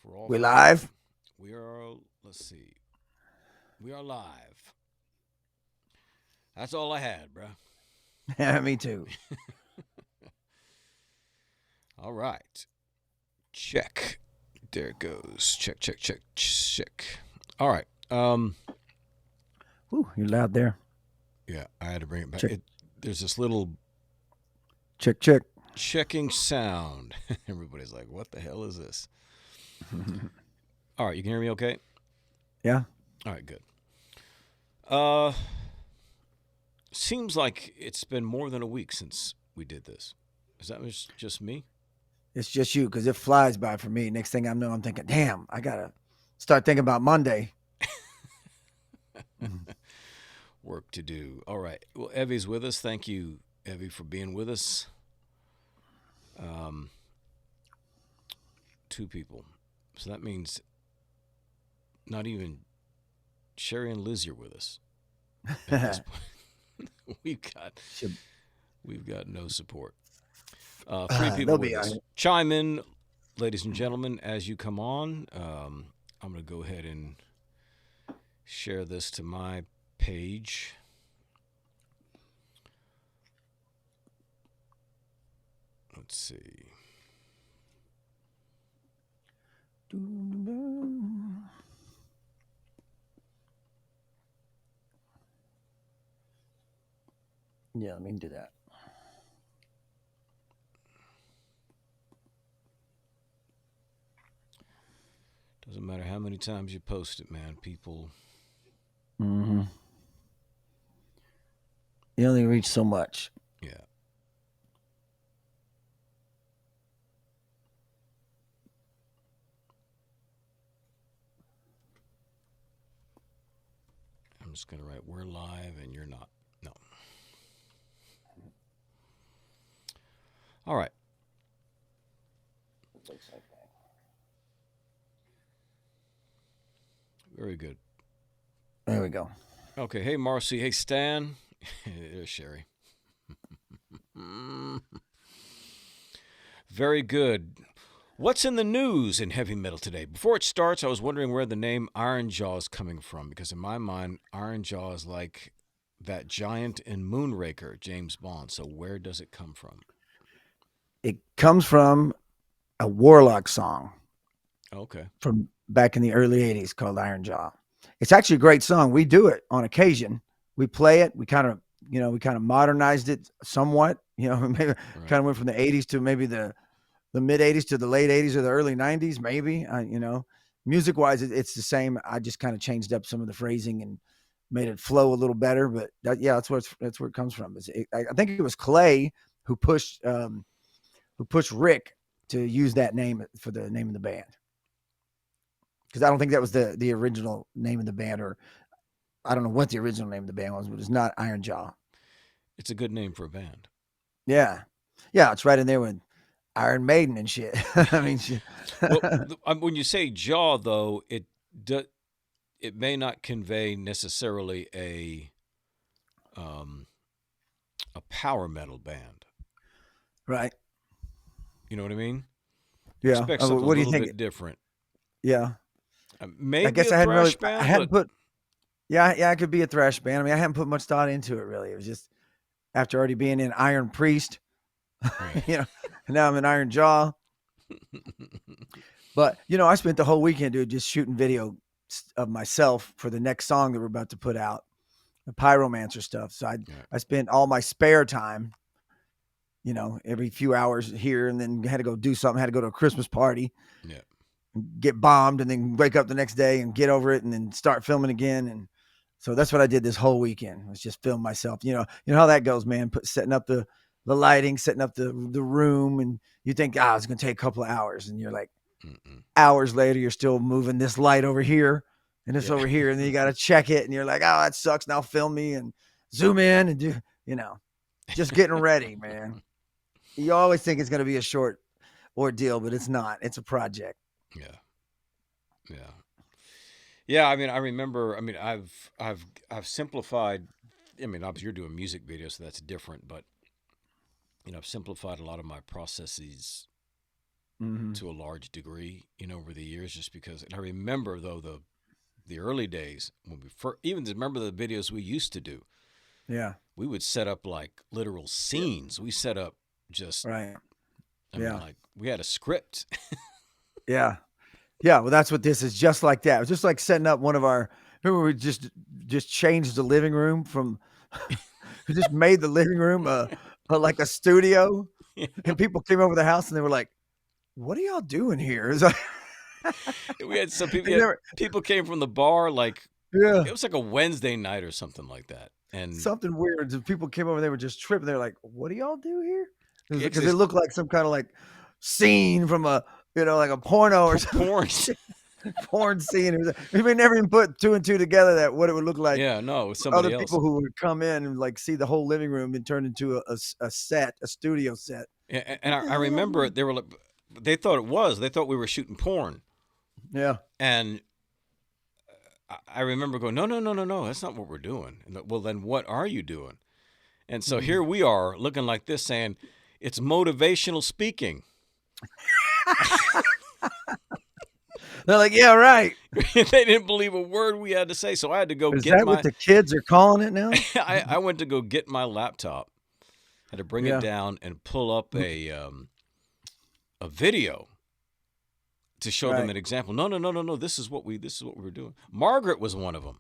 For all We three of live? them. We are, let's see, we are live. That's all I had, bruh. Yeah, me too. All right. Check. There it goes. Check, check, check, check. All right. Ooh, you're loud there. Yeah, I had to bring it back. Check, There's this little check, check. checking sound. Everybody's like, what the hell is this? All right, you can hear me okay? Yeah. All right, good. Uh Seems like it's been more than a week since we did this. Is that just me? It's just you because it flies by for me. Next thing I know, I'm thinking, damn, I got to start thinking about Monday. Work to do. All right. Well, Evie's with us. Thank you, Evie, for being with us. Um, Two people. So that means not even Sherry and Liz are with us at this point. Should, we've got no support. Three people they'll with be all us. right. Chime in, ladies and gentlemen, as you come on. I'm going to go ahead and share this to my page. Let's see. Yeah, let me do that. Doesn't matter how many times you post it, man. People. Mm-hmm. You only reach so much. Yeah. I'm just going to write, we're live and you're not. No. All right. Looks like that. Very good. There we go. Okay. Hey, Marcy. Hey, Stan. There's Sherry. Very good. What's in the news in heavy metal today? Before it starts, I was wondering where the name Iron Jaw is coming from, because in my mind, Iron Jaw is like that giant in Moonraker, James Bond. So where does it come from? It comes from a Warlock song Okay. from back in the early 80s called Iron Jaw. It's actually a great song. We do it on occasion. We play it. We kind of modernized it somewhat. Maybe Right. kind of went from the 80s to maybe the mid 80s to the late 80s or the early 90s, maybe. Music wise, it's the same. I just kind of changed up some of the phrasing and made it flow a little better. But that's where it comes from. I think it was Clay who pushed Rick to use that name for the name of the band, because I don't think that was the original name of the band, or I don't know what the original name of the band was, but it's not Iron Jaw. It's a good name for a band. Yeah, it's right in there with Iron Maiden and shit. I mean, shit. Well, when you say jaw, though, it may not convey necessarily a power metal band. Right. You know what I mean? Yeah. Expect something a What do you little think? bit different. Yeah. I Maybe guess a I hadn't really. thrash I band, hadn't but put. Yeah. I could be a thrash band. I mean, I hadn't put much thought into it really. It was just after already being in Iron Priest, right. and now I'm in Iron Jaw. But I spent the whole weekend, dude, just shooting video of myself for the next song that we're about to put out, the Pyromancer stuff. So I spent all my spare time, every few hours here, and then had to go do something. Had to go to a Christmas party, Yeah. get bombed, and then wake up the next day and get over it, and then start filming again. And so that's what I did this whole weekend, was just film myself. You know how that goes, man. Setting up the lighting, setting up the room, and you think, it's gonna take a couple of hours, and you're like, hours later, you're still moving this light over here and this over here, and then you got to check it, and you're like, oh, that sucks. Now film me and zoom in and do, just getting ready, man. You always think it's gonna be a short ordeal, but it's not. It's a project. Yeah. Yeah. Yeah. I mean, I remember. I mean, I've simplified. I mean, obviously, you're doing music videos, so that's different. But I've simplified a lot of my processes Hmm. to a large degree, over the years, just because. And I remember though the early days when we first, even remember the videos we used to do. Yeah. We would set up like literal scenes. We set up just, Right. I mean, Yeah. like we had a script. Yeah. Yeah. Well, that's what this is, just like that. It was just like setting up one of our. Remember, we just changed the living room from. We just made the living room like a studio, and people came over the house and they were like, "What are y'all doing here?" It's like, We had some people. they never, People came from the bar. Like yeah, it was like a Wednesday night or something like that. And something weird. So people came over, they were just tripping. They're like, "What do y'all do here?" yeah, Because it looked like some kind of like scene from a like a porno or something. porn. Porn scene. We never even put two and two together that what it would look like. Yeah, no, it was Other somebody else. people who would come in and like see the whole living room and turn into a set, a studio set. And I remember they were like, they thought it was. They thought we were shooting porn. Yeah. And I remember going, no, no, no, no, no, that's not what we're doing. And well, then what are you doing? And so here we are looking like this saying, it's motivational speaking. They're like, yeah, right. They didn't believe a word we had to say. So I had to go Is get that what the kids are calling it now? I went to go get my laptop, had to bring Yeah. it down and pull up a video to show them Right. an example. No, no, no, no, no. This is what we were doing. Margaret was one of them.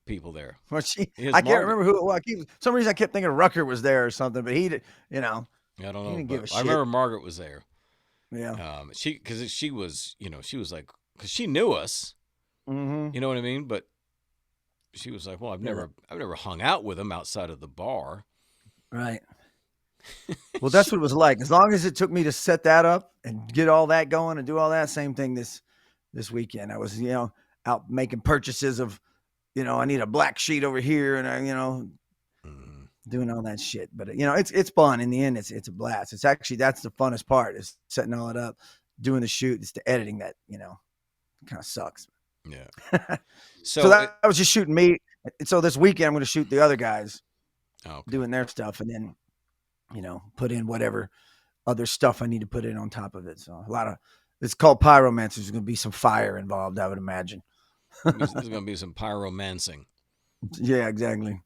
People there. Well, Here's I can't Margaret. remember who. Well, some reason I kept thinking Rucker was there or something, but he did. I don't He know, didn't give but a I shit. remember Margaret was there. Yeah. Because she was, she was like, because she knew us. Mm-hmm. You know what I mean? But she was like, well, I've never hung out with him outside of the bar. Right. Well, that's what it was like. As long as it took me to set that up and get all that going and do all that, same thing this weekend. I was, out making purchases of, I need a black sheet over here, and I, Mhm. doing all that shit. But it's fun. In the end, it's a blast. It's actually that's the funnest part is setting all it up, doing the shoot. It's the editing that kind of sucks. Yeah. So that was just shooting me. So this weekend I'm going to shoot the other guys Okay. doing their stuff, and then put in whatever other stuff I need to put in on top of it. So it's called pyromancy. There's going to be some fire involved, I would imagine. There's going to be some pyromancing. Yeah, exactly.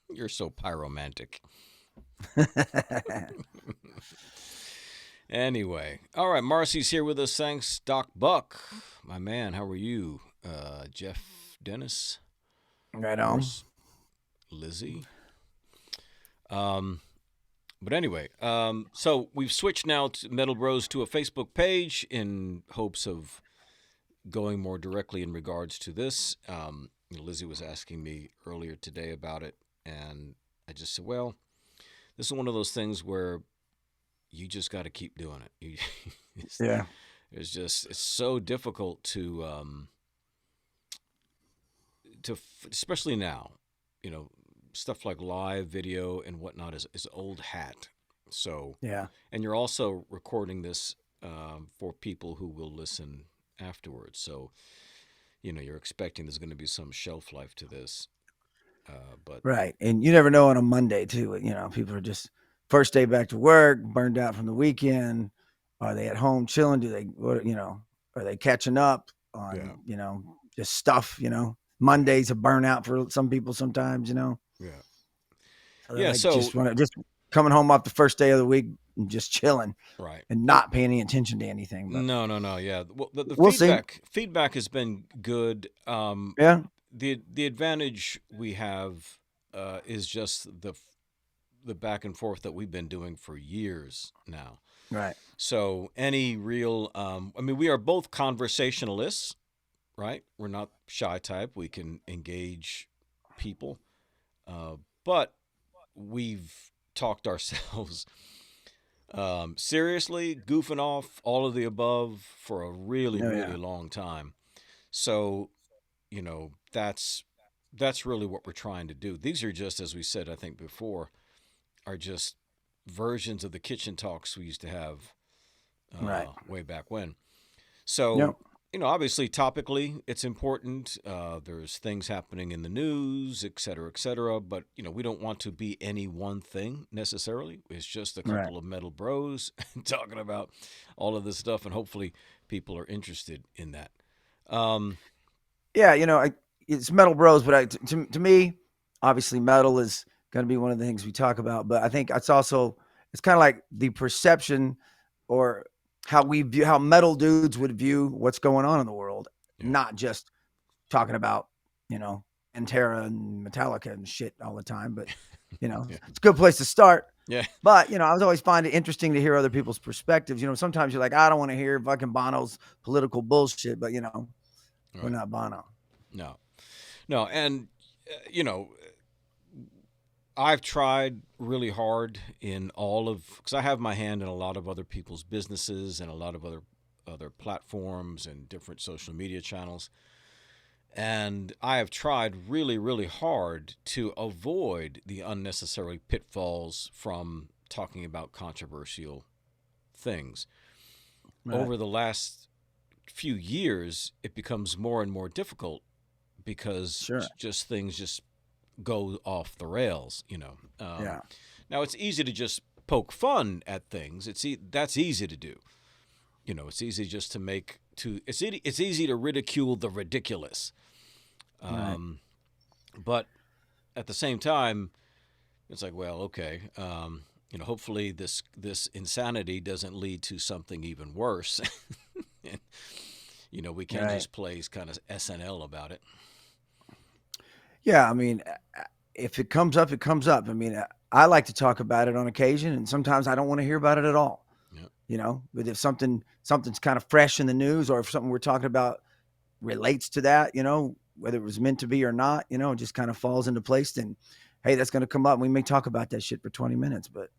You're so pyromantic. Anyway, all right, Marcy's here with us. Thanks, Doc Buck, my man. How are you, Jeff Dennis? Right on. Lizzie. But anyway, so we've switched now to Metal Bros to a Facebook page in hopes of going more directly in regards to this. Lizzie was asking me earlier today about it, and I just said, well, this is one of those things where you just got to keep doing it. Yeah. It's so difficult to especially now, stuff like live video and whatnot is old hat. So Yeah. and you're also recording this for people who will listen afterwards. So you're expecting there's going to be some shelf life to this. But Right. And you never know on a Monday too. People are just first day back to work, burned out from the weekend. Are they at home chilling? Are they catching up on, just stuff, Monday's a burnout for some people sometimes, yeah. So just coming home off the first day of the week and just chilling, right, and not paying any attention to anything. But no, yeah. Well, the we'll feedback has been good. Yeah. The advantage we have is just the back and forth that we've been doing for years now. Right. So any real, we are both conversationalists, right? We're not shy type. We can engage people, but we've talked ourselves seriously, goofing off, all of the above for a really, really long time. So, that's really what we're trying to do. These are just, as we said, I think before, are just versions of the kitchen talks we used to have right way back when. So, Yep. Obviously, topically, it's important. There's things happening in the news, et cetera, et cetera. But, we don't want to be any one thing necessarily. It's just a Right. couple of metal bros talking about all of this stuff, and hopefully people are interested in that. Um, Yeah, it's Metal Bros, but to me, obviously, metal is going to be one of the things we talk about. But I think it's kind of like the perception or how metal dudes would view what's going on in the world, yeah, not just talking about you know Pantera and Metallica and shit all the time. But yeah, it's a good place to start. yeah, But I was always find it interesting to hear other people's perspectives. Sometimes you're like, I don't want to hear fucking Bono's political bullshit, but we're right. not Bono. No, no. And, I've tried really hard in all of, because I have my hand in a lot of other people's businesses and a lot of other platforms and different social media channels. And I have tried really, really hard to avoid the unnecessary pitfalls from talking about controversial things. Right. Over the last few years, it becomes more and more difficult because Sure. just things just go off the rails. Yeah. Now it's easy to just poke fun at things. That's easy to do. It's easy just to it's easy to ridicule the ridiculous. Right. Um, but at the same time, it's like, well, okay. Hopefully this insanity doesn't lead to something even worse. And, we can't Right. just play kind of SNL about it. Yeah. I mean, if it comes up, it comes up. I mean, I like to talk about it on occasion, and sometimes I don't want to hear about it at all. Yeah. But if something's kind of fresh in the news, or if something we're talking about relates to that, whether it was meant to be or not, it just kind of falls into place. Then, hey, that's going to come up. And we may talk about that shit for 20 minutes, but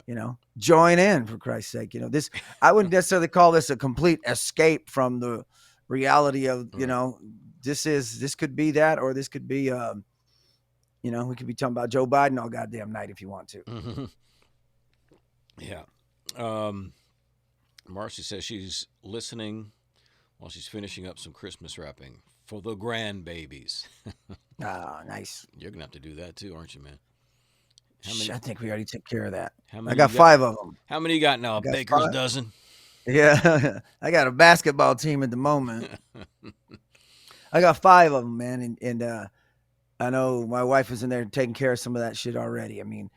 Yeah. join in for Christ's sake. This I wouldn't necessarily call this a complete escape from the reality of, Right. this could be that, or this could be, we could be talking about Joe Biden all goddamn night if you want to. Mm-hmm. Yeah. Um, Marcy says she's listening while she's finishing up some Christmas wrapping for the grandbabies. Ah, nice. You're gonna have to do that too, aren't you, man? How I many? think we already took care of that. How I many got you got? 5 of them. How many you got now? I A got baker's 5. dozen. Yeah, I got a basketball team at the moment. I got 5 of them, man, and I know my wife is in there taking care of some of that shit already. I mean,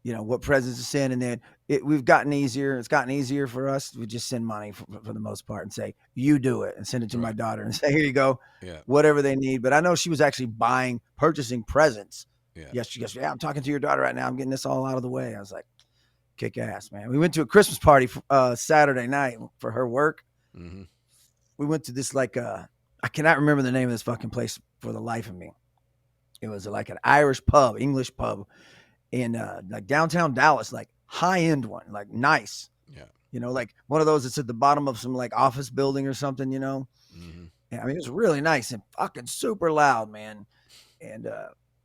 what presents to send, and then we've gotten easier. It's gotten easier for us. We just send money for the most part and say, you do it, and send it to my Right. daughter and say, here you go, Yeah. whatever they need. But I know she was actually purchasing presents. Yeah. Yes, she goes, yeah, I'm talking to your daughter right now. I'm getting this all out of the way. I was like, kick ass, man. We went to a Christmas party Saturday night for her work. Mm-hmm. We went to this I cannot remember the name of this fucking place for the life of me. It was like an Irish pub, English pub in like downtown Dallas, like high end one, like nice. Yeah. Like one of those that's at the bottom of some like office building or something. Mm-hmm. Yeah, I mean, it was really nice and fucking super loud, man. And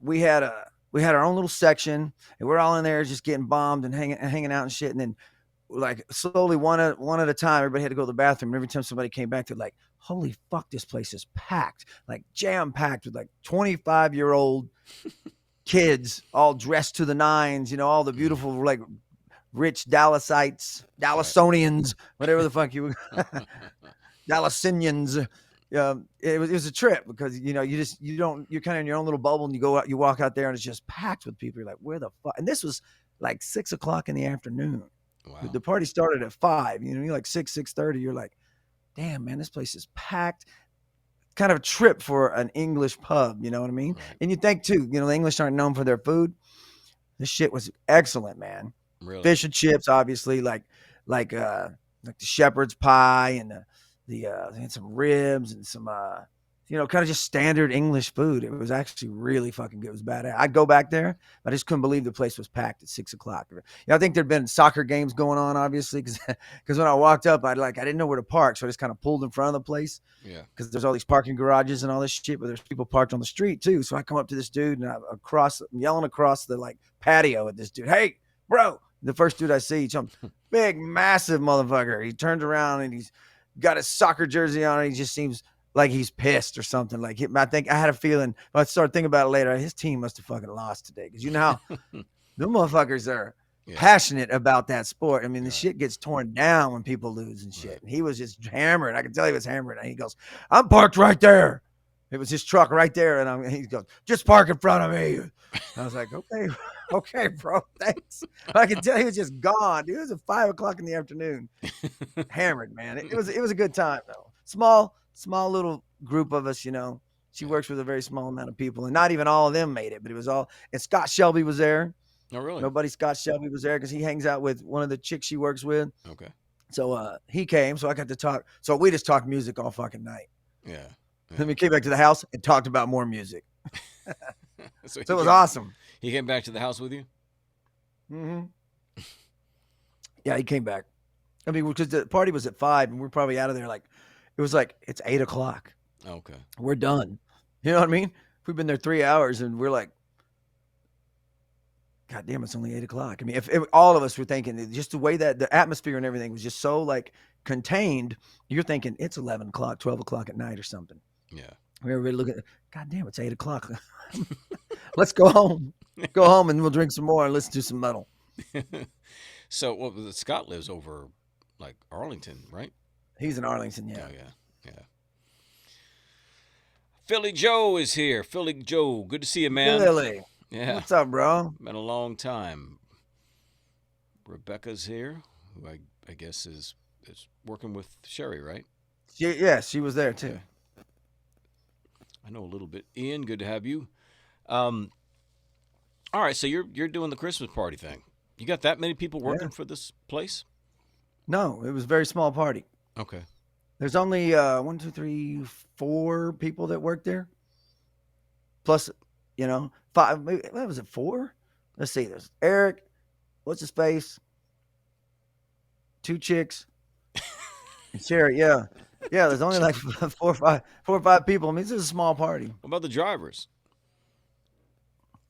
we had our own little section, and we're all in there just getting bombed and hanging out and shit. And then like slowly one at a time, everybody had to go to the bathroom. And every time somebody came back, they're like, "Holy fuck, this place is packed, like jam packed with like 25-year-old kids, all dressed to the nines. All the beautiful like rich Right. Dallasonians, whatever the fuck you Dallasinians. It was a trip because you're kind of in your own little bubble, and you walk out there and it's just packed with people. You're like, where the fuck? And this was like 6 o'clock in the afternoon. Wow. The party started at 5. You're like 6:30. You're like, damn, man, this place is packed. Kind of a trip for an English pub. You know what I mean? Right. And you think too, the English aren't known for their food. This shit was excellent, man. Really. Fish and chips, obviously, like the shepherd's pie and they had some ribs and some kind of just standard English food. It was actually really fucking good. It was badass. I'd go back there. I just couldn't believe the place was packed at 6 o'clock. I think there'd been soccer games going on, obviously, because when I walked up, I didn't know where to park, so I just kind of pulled in front of the place Yeah. because there's all these parking garages and all this shit, but there's people parked on the street too. So I come up to this dude and I'm yelling across the like patio at this dude, "Hey, bro!" The first dude I see, some big, massive motherfucker. He turns around and he's got his soccer jersey on, and he just seems like he's pissed or something. Like I think I had a feeling. I started thinking about it later. His team must have fucking lost today because you know how the motherfuckers are passionate about that sport. I mean, the shit gets torn down when people lose and shit. And he was just hammered. I can tell he was hammered. And he goes, "I'm parked right there." It was his truck right there, and he goes, "Just park in front of me." I was like, okay, bro, thanks. I can tell he was just gone. Dude, it was at 5 o'clock in the afternoon, hammered, man. It was a good time though. Small little group of us, you know. She works with a very small amount of people, and not even all of them made it, but it was all. And Scott Shelby was there. Oh, really? Nobody. Scott Shelby was there because he hangs out with one of the chicks she works with. Okay. So he came, so I got to talk. So we just talked music all fucking night. Yeah. Then we came back to the house and talked about more music. So it was awesome. He came back to the house with you? Mm-hmm. Yeah, he came back. I mean, because the party was at 5, and we're probably out of there it's 8 o'clock. Okay. We're done. You know what I mean? We've been there 3 hours, and we're like, God damn, it's only 8 o'clock. I mean, if all of us were thinking, just the way that the atmosphere and everything was just so like contained, you're thinking it's 11 o'clock, 12 o'clock at night or something. Yeah. We were looking at, God damn, it's 8 o'clock. Let's go home. Go home and we'll drink some more and listen to some metal. So, Scott lives over like Arlington, right? He's in Arlington, yeah. Oh, yeah. Philly Joe is here. Philly Joe, good to see you, man. Philly. Yeah. What's up, bro? Been a long time. Rebecca's here, who I guess is working with Sherry, right? She was there too. Okay. I know a little bit. Ian, good to have you. All right, so you're doing the Christmas party thing. You got that many people working for this place? No, it was a very small party. Okay. There's only 1, 2, 3, 4 people that work there. Plus, 5. What was it? 4? Let's see. There's Eric. What's his face? 2 chicks. And Sherry. Yeah. There's only like 4 or 5 people. I mean, this is a small party. What about the drivers?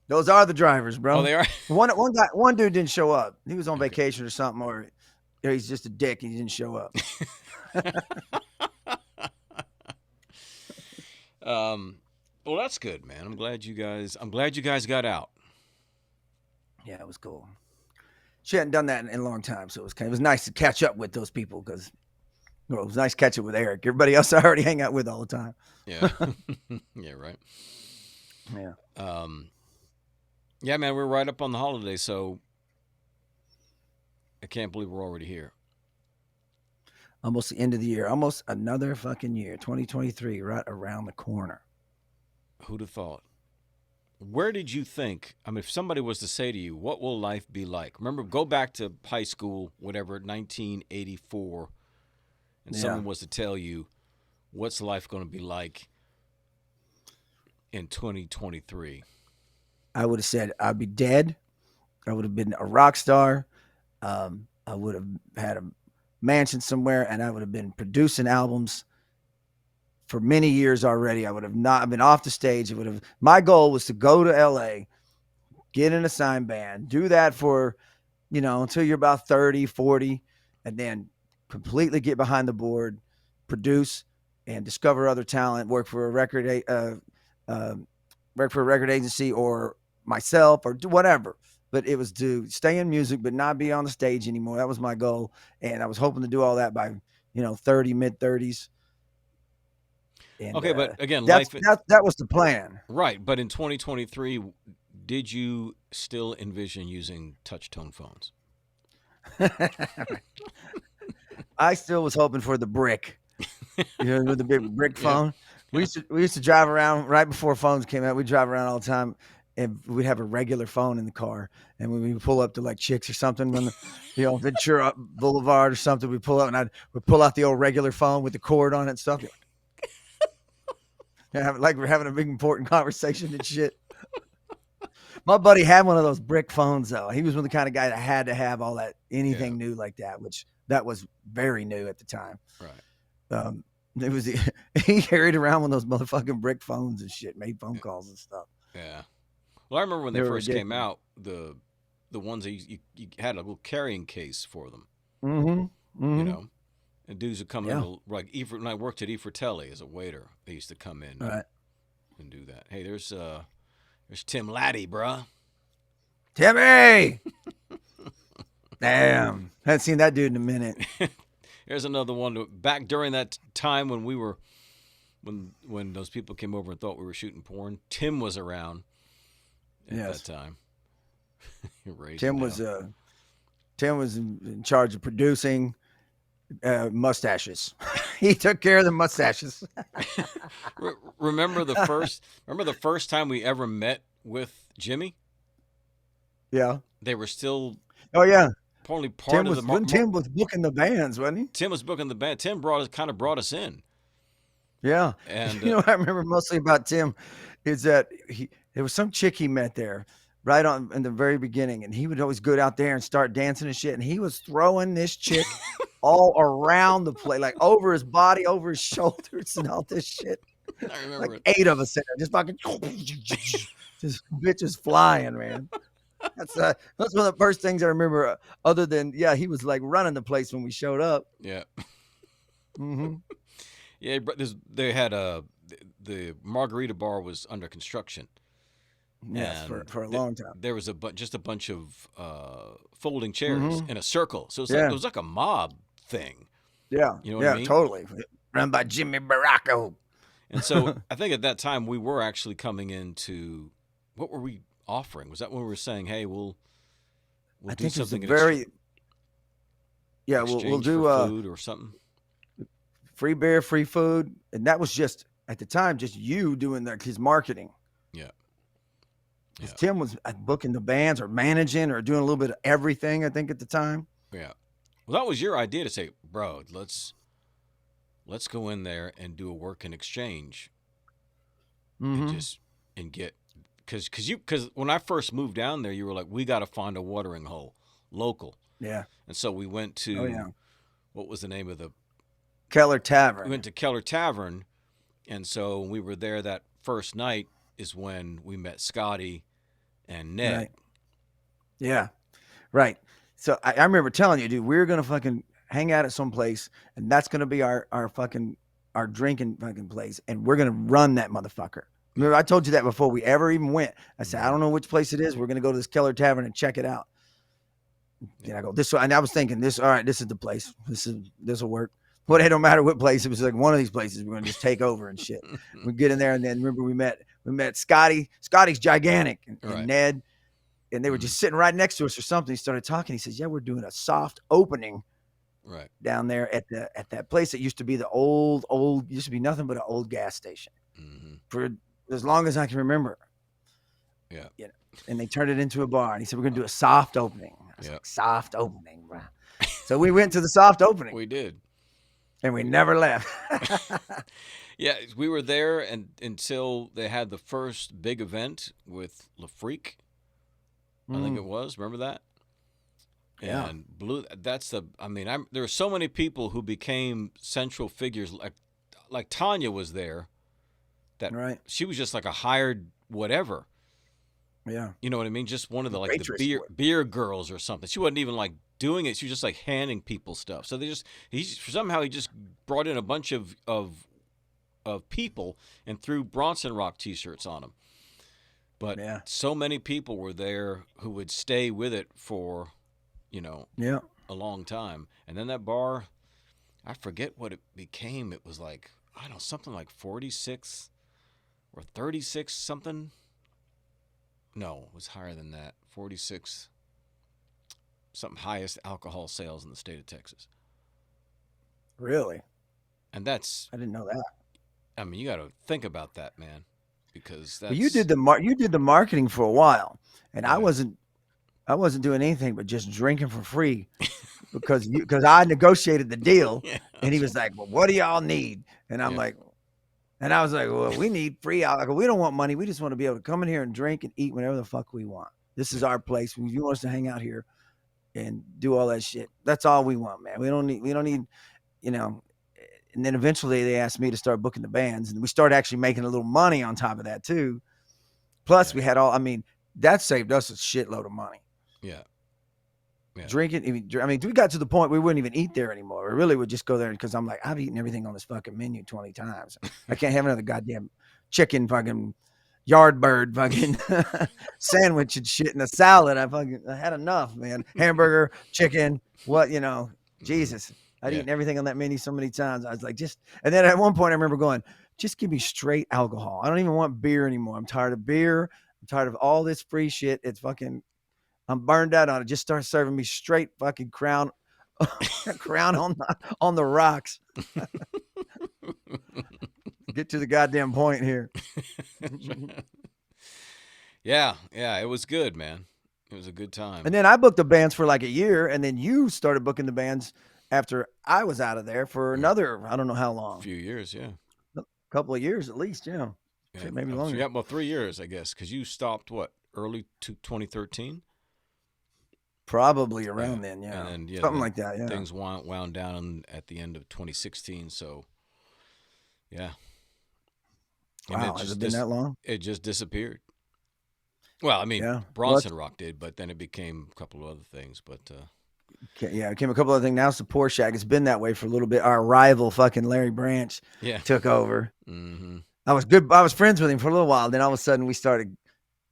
Those are the drivers, bro. Oh, they are. One dude didn't show up. He was on vacation or something, or he's just a dick and he didn't show up. Well, that's good, man. I'm glad you guys got out. Yeah, it was cool. She hadn't done that in a long time, so it was nice to catch up with those people because it was nice to catch up with Eric. Everybody else I already hang out with all the time. Yeah. Yeah, right. Yeah. Yeah, man, we're right up on the holiday, so I can't believe we're already here. Almost the end of the year. Almost another fucking year. 2023, right around the corner. Who'd have thought? Where did you think, I mean, if somebody was to say to you, what will life be like? Remember, go back to high school, whatever, 1984, and someone was to tell you, what's life going to be like in 2023? I would have said I'd be dead. I would have been a rock star. I would have had a mansion somewhere, and I would have been producing albums for many years already. I would have not been off the stage. My goal was to go to LA, get in a sign band, do that for, until you're about 30, 40, and then completely get behind the board, produce and discover other talent, work for a record agency or myself or do whatever. But it was to stay in music, but not be on the stage anymore. That was my goal. And I was hoping to do all that by, mid 30s. And, okay, but again, that was the plan. Right. But in 2023, did you still envision using touch-tone phones? I still was hoping for the brick, with the big brick phone. Yeah. We used to drive around right before phones came out. We'd drive around all the time, and we'd have a regular phone in the car. And when we pull up to like Chicks or something, when Ventura Boulevard or something, we pull up and we'd pull out the old regular phone with the cord on it and stuff. Like we're having a big important conversation and shit. My buddy had one of those brick phones though. He was one of the kind of guy that had to have all that, anything new like that, which that was very new at the time. Right. He carried around one of those motherfucking brick phones and shit, made phone calls and stuff. Yeah. Well, I remember when they first came out, the ones that you had a little carrying case for them. Mm-hmm. Mm-hmm. And dudes would come Yeah. in, like, when I worked at E. Fratelli as a waiter, they used to come in Right. and do that. Hey, there's Tim Laddie, bruh. Timmy. Damn. Hadn't seen that dude in a minute. There's another one. Back during that time when we were, when those people came over and thought we were shooting porn, Tim was around at Yes. that time. Tim was in charge of producing mustaches. He took care of the mustaches. Remember the first time we ever met with Jimmy? Yeah. They were still Oh yeah. only part of the. Tim was booking the bands, wasn't he? Tim was booking the band. Tim kind of brought us in. Yeah. And You know what I remember mostly about Tim is that there was some chick he met there right on in the very beginning, and he would always go out there and start dancing and shit, and he was throwing this chick all around the place, like over his body, over his shoulders, and all this shit. I remember Like 8 of us in there, just fucking, just bitches flying, man. That's one of the first things I remember. Other than he was like running the place when we showed up. Yeah. Mm-hmm. Yeah, but they had the Margarita Bar was under construction. Yes, for a long time. There was just a bunch of folding chairs in a circle, so it was like a mob thing. Yeah, you know what I mean? Totally. Run by Jimmy Baracco. And so I think at that time we were actually coming into, what were we offering? Was that when we were saying, hey, we'll do something? We'll do food or something. Free beer, free food, and that was just at the time just you doing his marketing. Yeah. Tim was booking the bands or managing or doing a little bit of everything, I think, at the time. Yeah. Well, that was your idea to say, bro, let's go in there and do a work in exchange, and get, because when I first moved down there, you were like, we got to find a watering hole, local. Yeah. And so we went to, what was the name of the Keller Tavern? We went to Keller Tavern, and so when we were there that first night is when we met Scotty and Ned. Right. Yeah. Right. So I remember telling you, dude, we're gonna fucking hang out at some place, and that's gonna be our drinking fucking place, and we're gonna run that motherfucker. Remember, I told you that before we ever even went. I said, I don't know which place it is. We're gonna go to this Keller Tavern and check it out. And I go this way, and I was thinking this. All right, this is the place. This will work. But it don't matter what place. It was like one of these places we're gonna just take over and shit. We get in there, and then remember we met Scotty. Scotty's gigantic, and Ned, and they were just sitting right next to us or something. He started talking. He says, "Yeah, we're doing a soft opening, down there at that place that used to be the old used to be nothing but an old gas station for as long as I can remember." Yeah. You know, and they turned it into a bar, and he said, "We're gonna do a soft opening." I was like, "Soft opening, bro." So we went to the soft opening. We did. And we never left. Yeah, we were there until they had the first big event with Le Freak. I think it was. Remember that? Yeah. And there were so many people who became central figures. Like Tanya was there. That she was just like a hired whatever. Yeah. You know what I mean? Just one of the beer girls or something. She wasn't even like doing it. She was just like handing people stuff. So he just brought in a bunch of people and threw Bronson Rock t-shirts on them. But so many people were there who would stay with it for, a long time. And then that bar, I forget what it became. It was like, I don't know, something like 46 or 36 something. No, it was higher than that. 46, something highest alcohol sales in the state of Texas. Really? And I didn't know that. I mean, you got to think about that, man, because that's. But you did the marketing for a while, and I wasn't doing anything but just drinking for free, because I negotiated the deal, and he was like, "Well, what do y'all need?" And I'm like. And I was like, well, we need free alcohol. We don't want money. We just want to be able to come in here and drink and eat whenever the fuck we want. This is our place. You want us to hang out here and do all that shit. That's all we want, man. We don't need, And then eventually they asked me to start booking the bands, and we started actually making a little money on top of that too. Plus we had that saved us a shitload of money. Yeah. Yeah. drinking. I mean, we got to the point we wouldn't even eat there anymore. We really would just go there because I'm like, I've eaten everything on this fucking menu 20 times. I can't have another goddamn chicken fucking yard bird fucking sandwich and shit and a salad. I had enough, man. Hamburger, chicken, Jesus. I'd Yeah. eaten everything on that menu so many times. I was like, and then at one point I remember going, just give me straight alcohol. I don't even want beer anymore. I'm tired of beer. I'm tired of all this free shit. I'm burned out on it. Just start serving me straight fucking crown on the rocks. Get to the goddamn point here. Yeah, it was good, man. It was a good time. And then I booked the bands for like a year, and then you started booking the bands after I was out of there for another, I don't know how long. A few years, yeah. A couple of years at least, yeah. Shit, maybe longer. Yeah, well, 3 years, I guess, because you stopped, what, early 2013? Probably around then, yeah. And then, something like that, yeah. Things wound down at the end of 2016, so, yeah. And wow, has it been that long? It just disappeared. Well, I mean, yeah. Bronson Rock did, but then it became a couple of other things. But yeah, it became a couple of things. Now it's the Poor Shack. It's been that way for a little bit. Our rival, fucking Larry Branch, took over. Mm-hmm. I was friends with him for a little while. Then all of a sudden, we started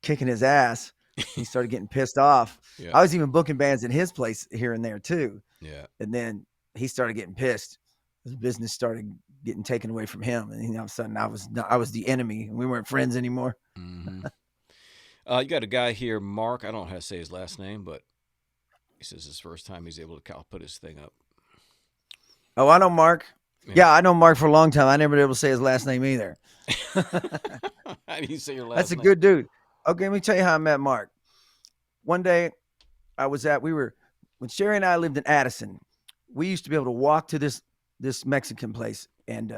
kicking his ass. He started getting pissed off. Yeah. I was even booking bands in his place here and there too. Yeah. And then he started getting pissed. His business started getting taken away from him, and all of a sudden, I was the enemy, and we weren't friends anymore. Mm-hmm. You got a guy here, Mark. I don't know how to say his last name, but he says it's the first time he's able to put his thing up. Oh, I know Mark. Yeah, I know Mark for a long time. I never been able to say his last name either. How do you say your last name? That's a good dude. Okay, let me tell you how I met Mark. One day, when Sherry and I lived in Addison, we used to be able to walk to this Mexican place and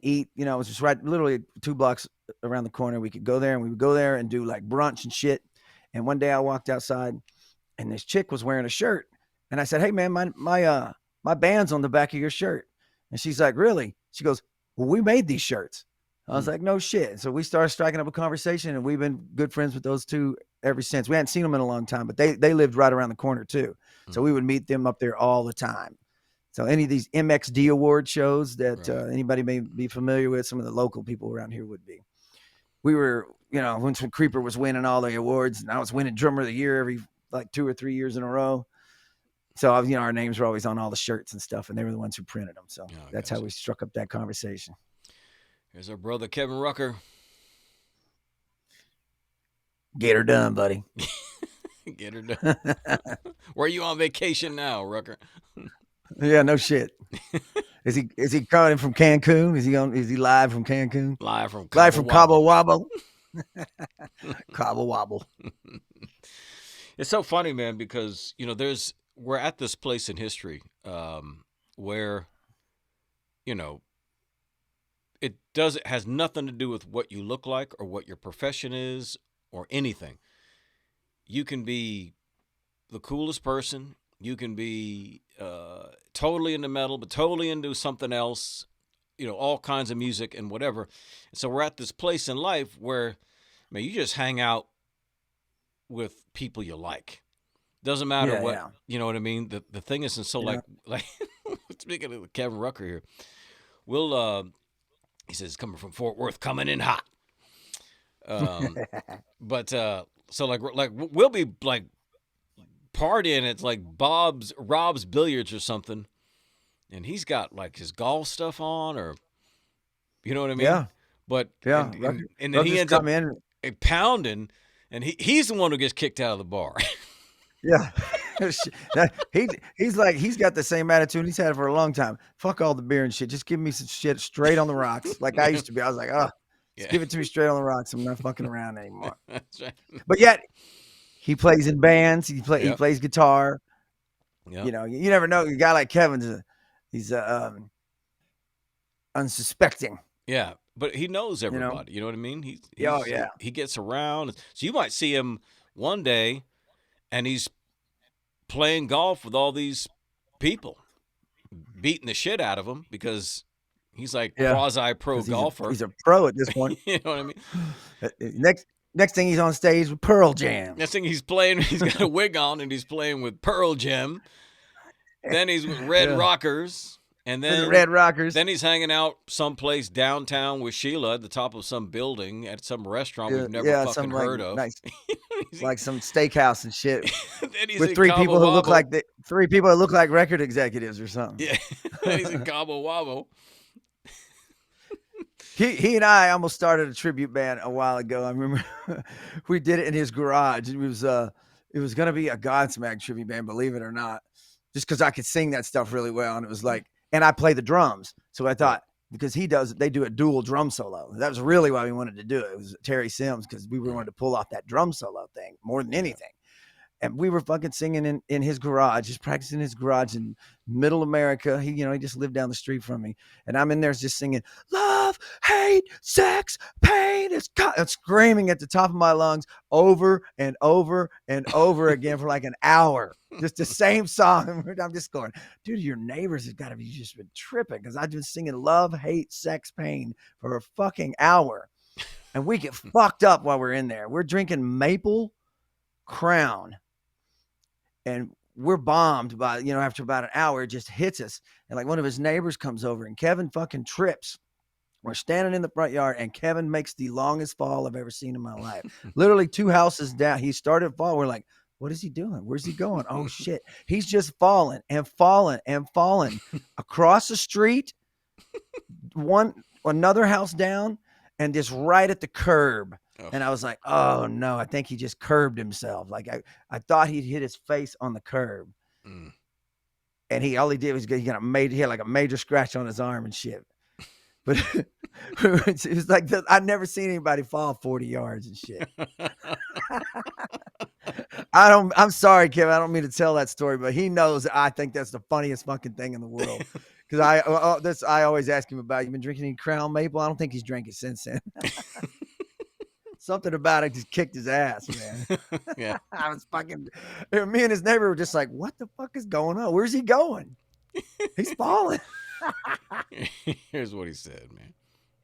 eat. It was just right, literally 2 blocks around the corner. We could go there, and we would go there and do like brunch and shit. And one day I walked outside, and this chick was wearing a shirt, and I said, "Hey man, my band's on the back of your shirt." And she's like, "Really?" She goes, "Well, we made these shirts." I was like, "No shit." So we started striking up a conversation, and we've been good friends with those two ever since. We hadn't seen them in a long time, but they lived right around the corner too. So we would meet them up there all the time. So any of these MXD award shows that anybody may be familiar with, some of the local people around here would be. We were, when Creeper was winning all the awards, and I was winning Drummer of the Year every like 2 or 3 years in a row. So, our names were always on all the shirts and stuff, and they were the ones who printed them. So that's how we struck up that conversation. Here's our brother, Kevin Rucker. Get her done, buddy. Get her done. Where are you on vacation now, Rucker? Yeah, no shit. Is he coming from Cancun? Is he live from Cancun? Live from Cabo Wabo. Cabo Wabo. It's so funny, man, because we're at this place in history where it has nothing to do with what you look like or what your profession is or anything. You can be the coolest person. You can be totally into metal, but totally into something else, all kinds of music and whatever. And so we're at this place in life where, man, you just hang out with people you like. Doesn't matter what, you know what I mean? The thing isn't so like speaking of Kevin Rucker here, he says, coming from Fort Worth, coming in hot. But so like we'll be like partying at like Rob's Billiards or something, and he's got like his golf stuff on, or you know what I mean? Yeah. But yeah, and then he ends up pounding, and he's the one who gets kicked out of the bar. Yeah. He's like, he's got the same attitude he's had for a long time. Fuck all the beer and shit. Just give me some shit straight on the rocks. Like I used to be. I was like, just give it to me straight on the rocks. I'm not fucking around anymore. That's right. But yet he plays in bands. He plays guitar. Yep. You never know. A guy like Kevin's he's unsuspecting. Yeah. But he knows everybody. You know what I mean? He gets around. So you might see him one day and he's playing golf with all these people, beating the shit out of them because he's like quasi-pro golfer. He's a pro at this point. You know what I mean? Next thing he's on stage with Pearl Jam. Next thing he's playing, he's got a wig on and he's playing with Pearl Jam. Then he's with Red Rockers. And then the Red Rockers. Then he's hanging out someplace downtown with Sheila at the top of some building at some restaurant we've never fucking heard of. Nice, like some steakhouse and shit. With three people who look like record executives or something. Yeah, then he's in Cabo Wabo. He and I almost started a tribute band a while ago. I remember we did it in his garage. It was going to be a Godsmack tribute band, believe it or not, just because I could sing that stuff really well. And it was like, and I play the drums. So I thought, because they do a dual drum solo. That was really why we wanted to do it. It was Terry Sims, because we wanted to pull off that drum solo thing more than anything. And we were fucking singing in his garage, just practicing in his garage in middle America. He just lived down the street from me. And I'm in there just singing, love, hate, sex, pain. It's screaming at the top of my lungs over and over and over again for like an hour. Just the same song. I'm just going, dude, your neighbors have got to be just been tripping, because I've been singing love, hate, sex, pain for a fucking hour. And we get fucked up while we're in there. We're drinking Maple Crown. And we're bombed by, after about an hour, it just hits us. And like one of his neighbors comes over and Kevin fucking trips. We're standing in the front yard and Kevin makes the longest fall I've ever seen in my life. Literally 2 houses down. He started fall. We're like, what is he doing? Where's he going? Oh shit. He's just falling and falling and falling across the street, another house down, and just right at the curb. Oh. And I was like, oh no, I think he just curbed himself. Like I thought he'd hit his face on the curb. Mm. And all he did was he had like a major scratch on his arm and shit. But it was like, I'd never seen anybody fall 40 yards and shit. I'm sorry, Kevin. I don't mean to tell that story, but he knows I think that's the funniest fucking thing in the world. Because I always ask him about, you been drinking any Crown Maple? I don't think he's drank it since then. Something about it just kicked his ass, man. Yeah. I was me and his neighbor were just like, what the fuck is going on? Where's he going? He's falling. Here's what he said, man.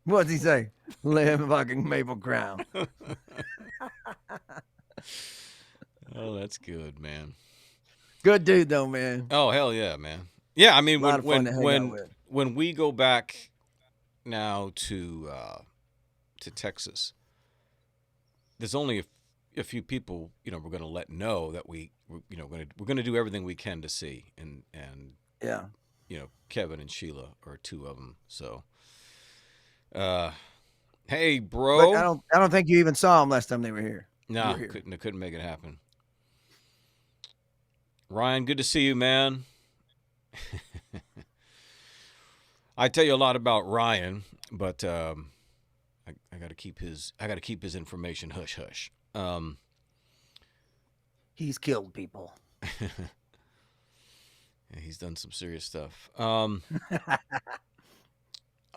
What did he say? Live fucking Maple Crown. Oh, that's good, man. Good dude, though, man. Oh, hell yeah, man. Yeah, I mean, when we go back now to Texas, there's only a few people, we're going to let know that we're going to do everything we can to see, and yeah, Kevin and Sheila are 2 of them. So, hey, bro. But I don't think you even saw them last time they were here. No, couldn't make it happen. Ryan, good to see you, man. I tell you a lot about Ryan, but I got to keep his information hush hush. He's killed people. Yeah, he's done some serious stuff. I'll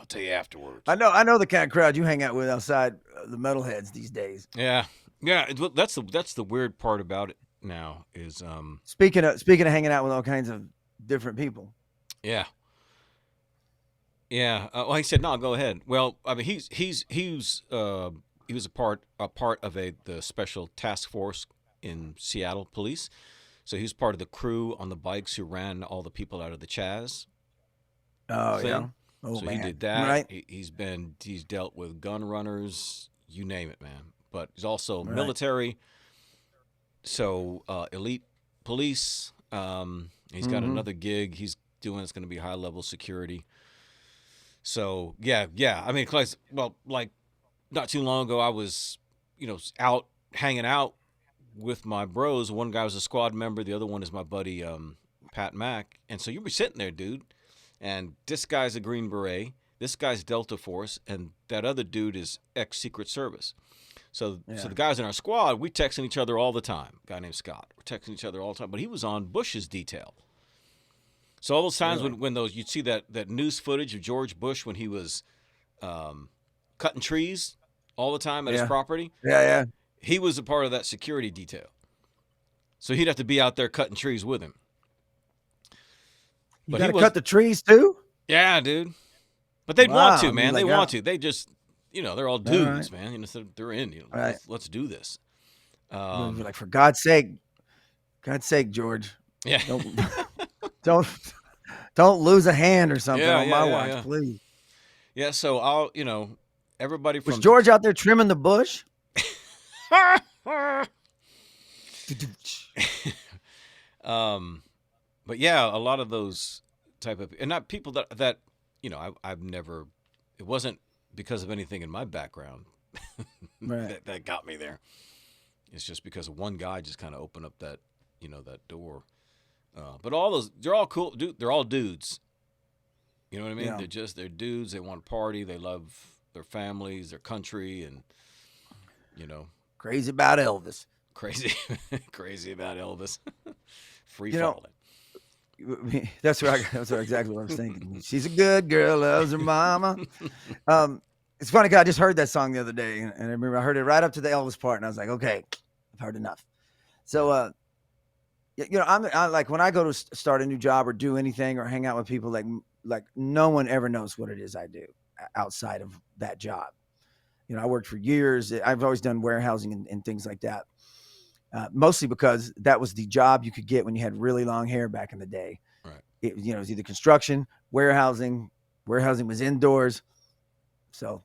tell you afterwards. I know the kind of crowd you hang out with outside the metalheads these days. Yeah. That's the weird part about it now is speaking of hanging out with all kinds of different people. Yeah. Yeah. Well, he said, "No, go ahead." Well, I mean, he was a part of the special task force in Seattle Police. So he was part of the crew on the bikes who ran all the people out of the Chaz. Oh thing. Yeah. Oh, so man. he did that. Right. He's dealt with gun runners, you name it, man. But he's also military. So elite police. He's got another gig he's doing. It's going to be high level security. So yeah. I mean, like not too long ago, I was out hanging out with my bros. One guy was a squad member. The other one is my buddy Pat Mack. And so you were sitting there, dude. And this guy's a Green Beret. This guy's Delta Force, and that other dude is ex-Secret Service. So the guys in our squad, we texting each other all the time. A guy named Scott. We're texting each other all the time. But he was on Bush's detail. So all those times when you'd see that news footage of George Bush when he was cutting trees all the time at his property. Yeah. He was a part of that security detail. So he'd have to be out there cutting trees with him. You got to cut the trees too? Yeah, dude. But they'd want to, man. They want to. They just, they're all All right. dudes, man. So they're in. All right. Let's do this. You're like, for God's sake, George, Yeah. don't don't don't lose a hand or something Yeah, on yeah, my yeah, watch, yeah. please. Yeah, so I'll, everybody Was from George out there trimming the bush? But yeah, a lot of those type of, and not people that I've never, it wasn't because of anything in my background Right. that got me there. It's just because one guy just kind of opened up that that door. But all those, they're all cool, dude. They're all dudes. You know what I mean? Yeah. They're dudes. They want to party. They love their families, their country, and Crazy about Elvis. crazy, crazy about Elvis. Free You know, falling. that's exactly what I was thinking. She's a good girl, loves her mama. It's funny, 'cause I just heard that song the other day, and I remember I heard it right up to the Elvis part, and I was like, okay, I've heard enough. So, I'm like, when I go to start a new job or do anything or hang out with people, like no one ever knows what it is I do outside of that job. I worked for years. I've always done warehousing and things like that. Mostly because that was the job you could get when you had really long hair back in the day. Right. It was either construction, warehousing. Warehousing was indoors. So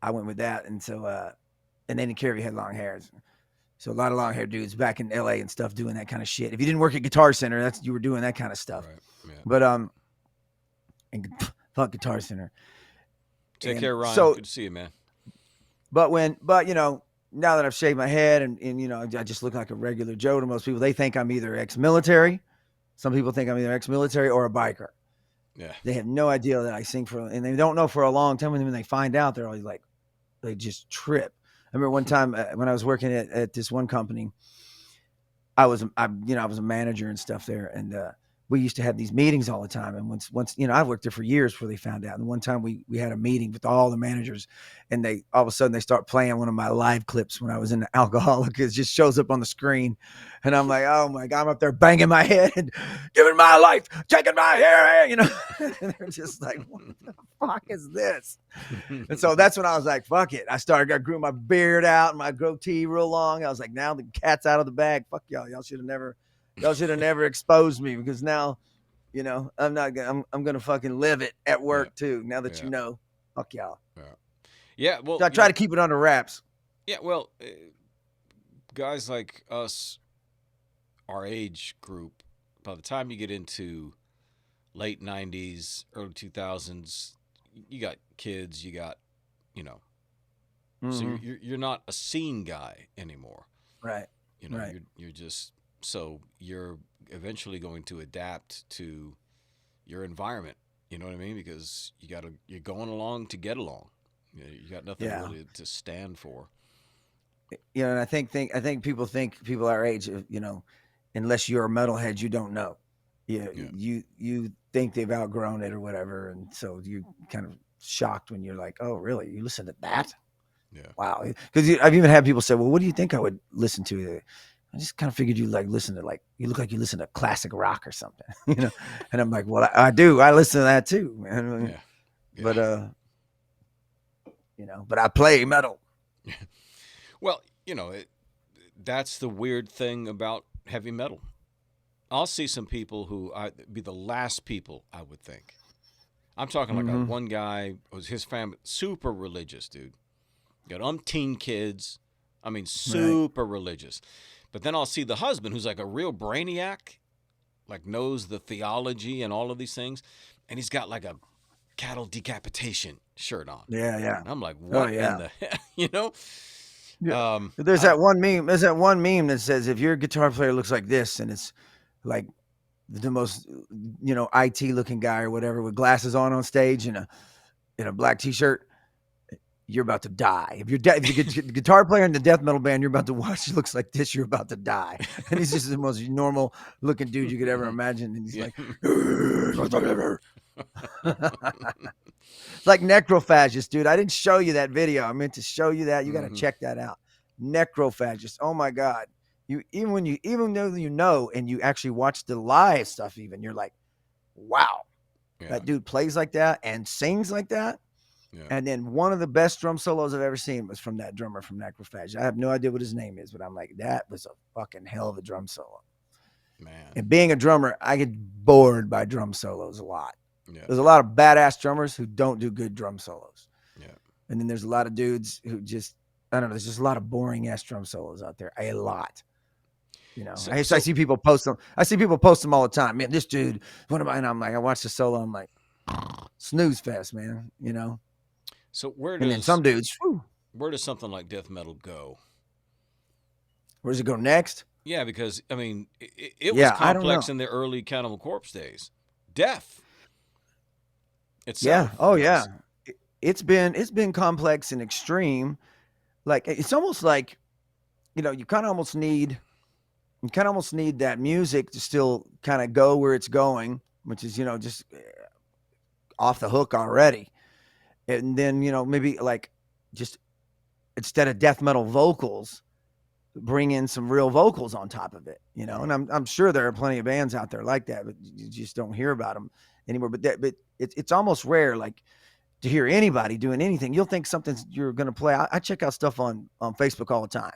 I went with that. And so, and they didn't care if you had long hairs. So a lot of long hair dudes back in LA and stuff doing that kind of shit. If you didn't work at Guitar Center, you were doing that kind of stuff. Right. Yeah. But, and fuck Guitar Center. Take care, Ryan. So, good to see you, man. but now that I've shaved my head and I just look like a regular Joe to most people, they think I'm either ex-military. Some people think I'm either ex-military or a biker. Yeah. They have no idea that I sing and they don't know for a long time. And when they find out, they're always like, they just trip. I remember one time when I was working at this one company, I was a manager and stuff there. And, we used to have these meetings all the time. And once, I worked there for years before they found out. And one time we had a meeting with all the managers, and all of a sudden they start playing one of my live clips when I was in Alcoholic. It just shows up on the screen. And I'm like, oh my God, I'm up there banging my head and giving my life, taking my hair, and they're just like, what the fuck is this? And so that's when I was like, fuck it. I grew my beard out and my goatee real long. I was like, now the cat's out of the bag. Fuck y'all. Y'all should have never exposed me, because now, I'm going to fucking live it at work too. Now that fuck y'all. Yeah. Well, So I try to keep it under wraps. Yeah. Well, guys like us, our age group, by the time you get into late 90s, early 2000s, you got kids, you got, so you're not a scene guy anymore. Right. Right. You're just, so you're eventually going to adapt to your environment. You know what I mean? Because you're going along to get along. You got nothing really to stand for. And I think people think people our age, unless you're a metalhead, you don't know. You think they've outgrown it or whatever, and so you're kind of shocked when you're like, oh, really? You listen to that? Yeah. Wow. Because I've even had people say, well, what do you think I would listen to? I just kind of figured you listen to you look like you listen to classic rock or something, And I'm like, well, I do. I listen to that too, man. Yeah. But but I play metal. Well, that's the weird thing about heavy metal. I'll see some people who be the last people I would think. I'm talking like one guy, was his family super religious, dude. Got umpteen kids. I mean, super religious. But then I'll see the husband, who's like a real brainiac, like knows the theology and all of these things, and he's got like a cattle decapitation shirt on. Yeah, yeah. And I'm like, what in the hell, Yeah. There's that one meme. There's that one meme that says, if your guitar player looks like this, and it's like the most, IT looking guy or whatever with glasses on stage and a black t-shirt, you're about to die. If you're the guitar player in the death metal band you're about to watch looks like this, you're about to die. And he's just the most normal looking dude you could ever imagine. And he's like, it's like Necrophagist, dude. I didn't show you that video. I meant to show you that. You got to check that out. Necrophagist. Oh my God. Even though and you actually watch the live stuff, even you're like, wow, that dude plays like that and sings like that. Yeah. And then one of the best drum solos I've ever seen was from that drummer from Necrophagia. I have no idea what his name is, but I'm like, that was a fucking hell of a drum solo. Man. And being a drummer, I get bored by drum solos a lot. Yeah. There's a lot of badass drummers who don't do good drum solos. Yeah. And then there's a lot of dudes who just, I don't know, there's just a lot of boring ass drum solos out there. A lot. You know, I see people post them. I see people post them all the time. Man, this dude, what am I? And I'm like, I watch the solo. I'm like, snooze fest, man. You know. So And then some dudes, whew, where does something like death metal go? where does it go next? Yeah, because I mean, it was Yeah, I don't complex know. in the early Cannibal Corpse days. Death Yeah. itself. Oh was- yeah. It's been complex and extreme. Like it's almost like, you know, you kind of almost need that music to still kind of go where it's going, which is, you know, just off the hook already. And then, you know, maybe like just instead of death metal vocals, bring in some real vocals on top of it, you know. And I'm sure there are plenty of bands out there like that, but you just don't hear about them anymore. But it's almost rare, like to hear anybody doing anything. You'll think something's you're gonna play. I check out stuff on Facebook all the time.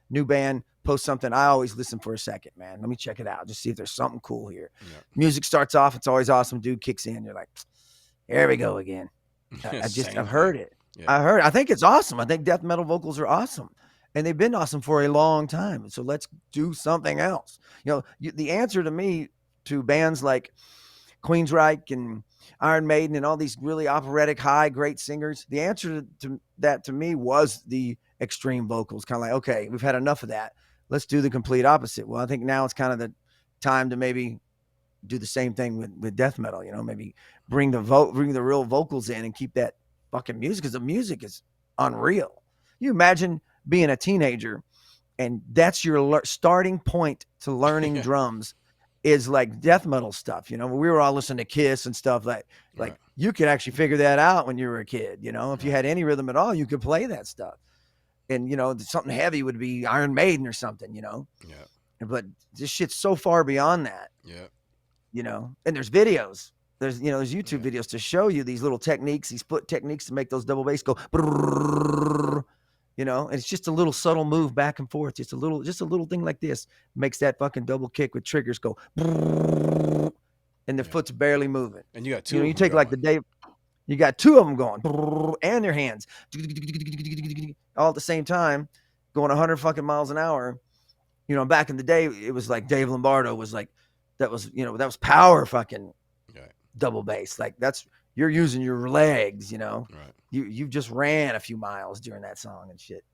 New band post something. I always listen for a second, man. Let me check it out. Just see if there's something cool here. Yeah. Music starts off. It's always awesome. Dude kicks in. You're like, here we go again. I've heard it. Yeah. I think it's awesome. I think death metal vocals are awesome. And they've been awesome for a long time. So let's do something else. You know, the answer to me to bands like Queensryche and Iron Maiden and all these really operatic, high, great singers, the answer to that to me was the extreme vocals. Kind of like, okay, we've had enough of that. Let's do the complete opposite. Well, I think now it's kind of the time to maybe do the same thing with death metal. You know, maybe bring the real vocals in and keep that fucking music, because the music is unreal. You imagine being a teenager and that's your starting point to learning drums is like death metal stuff. You know, we were all listening to Kiss and stuff like Right. you could actually figure that out when you were a kid. You know, if you Right. had any rhythm at all, you could play that stuff. And you know, something heavy would be Iron Maiden or something. You know, Yeah. but this shit's so far beyond that. Yeah. You know, and there's videos. There's YouTube videos to show you these little techniques, these split techniques to make those double bass go. You know, and it's just a little subtle move back and forth. Just a little thing like this makes that fucking double kick with triggers go, and their foot's barely moving. And you got two. You know, of you them take like going. the day, you got two of them going, and their hands all at the same time, going 100 fucking miles an hour. You know, back in the day, it was like Dave Lombardo was like, that was power fucking Right. double bass. Like you're using your legs, you know. Right. You just ran a few miles during that song and shit.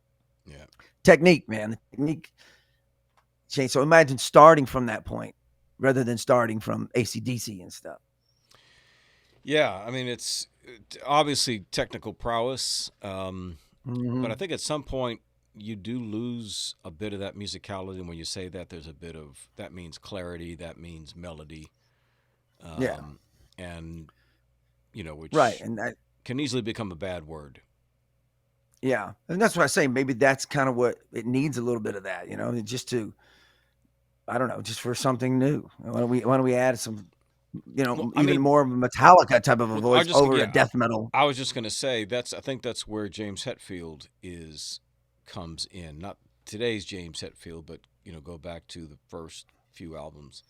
Yeah. Technique, man. The technique change. So imagine starting from that point rather than starting from AC/DC and stuff. Yeah. I mean, it's obviously technical prowess, but I think at some point you do lose a bit of that musicality. When you say that, there's a bit of that means clarity, that means melody. Yeah. And you know, which Right. And that, can easily become a bad word. yeah. And that's what I say. Maybe that's kind of what it needs, a little bit of that, you know, just to, I don't know, just for something new. Why don't we add some, you know, Well, I even mean- more of a Metallica type of a Well, I voice just- over yeah, a death metal. I was just gonna say I think that's where James Hetfield comes in. Not today's James Hetfield, but you know, go back to the first few albums.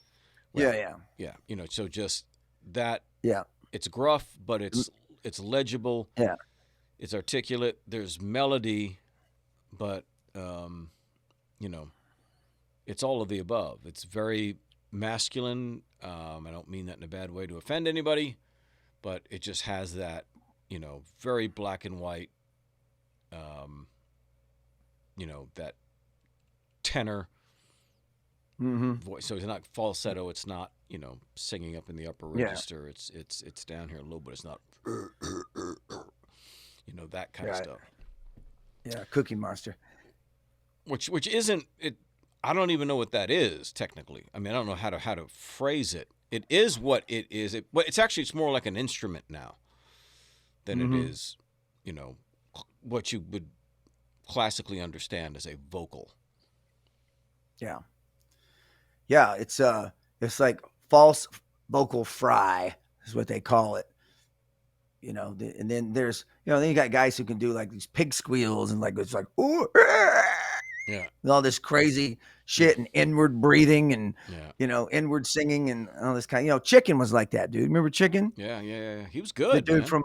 Well, yeah. You know, so just that. Yeah. It's gruff, but it's legible. Yeah. It's articulate. There's melody, but you know, it's all of the above. It's very masculine. I don't mean that in a bad way to offend anybody, but it just has that, you know, very black and white, you know, that tenor voice. So it's not falsetto. It's not, you know, singing up in the upper register. It's down here a little, but it's not, you know, that kind of stuff. Yeah. Cookie Monster. Which isn't it. I don't even know what that is technically. I mean, I don't know how to phrase it. It is what it is. But it's more like an instrument now than it is, you know, what you would classically understand as a vocal. Yeah. Yeah. It's like false vocal fry is what they call it. you know, and then there's, you know, then you got guys who can do like these pig squeals and like it's like ooh, Yeah. and all this crazy Mm. shit and inward breathing and Yeah. you know inward singing and all this kind. You know, Chicken was like that, dude. Remember Chicken? Yeah. Yeah. Yeah. He was The good, dude man. from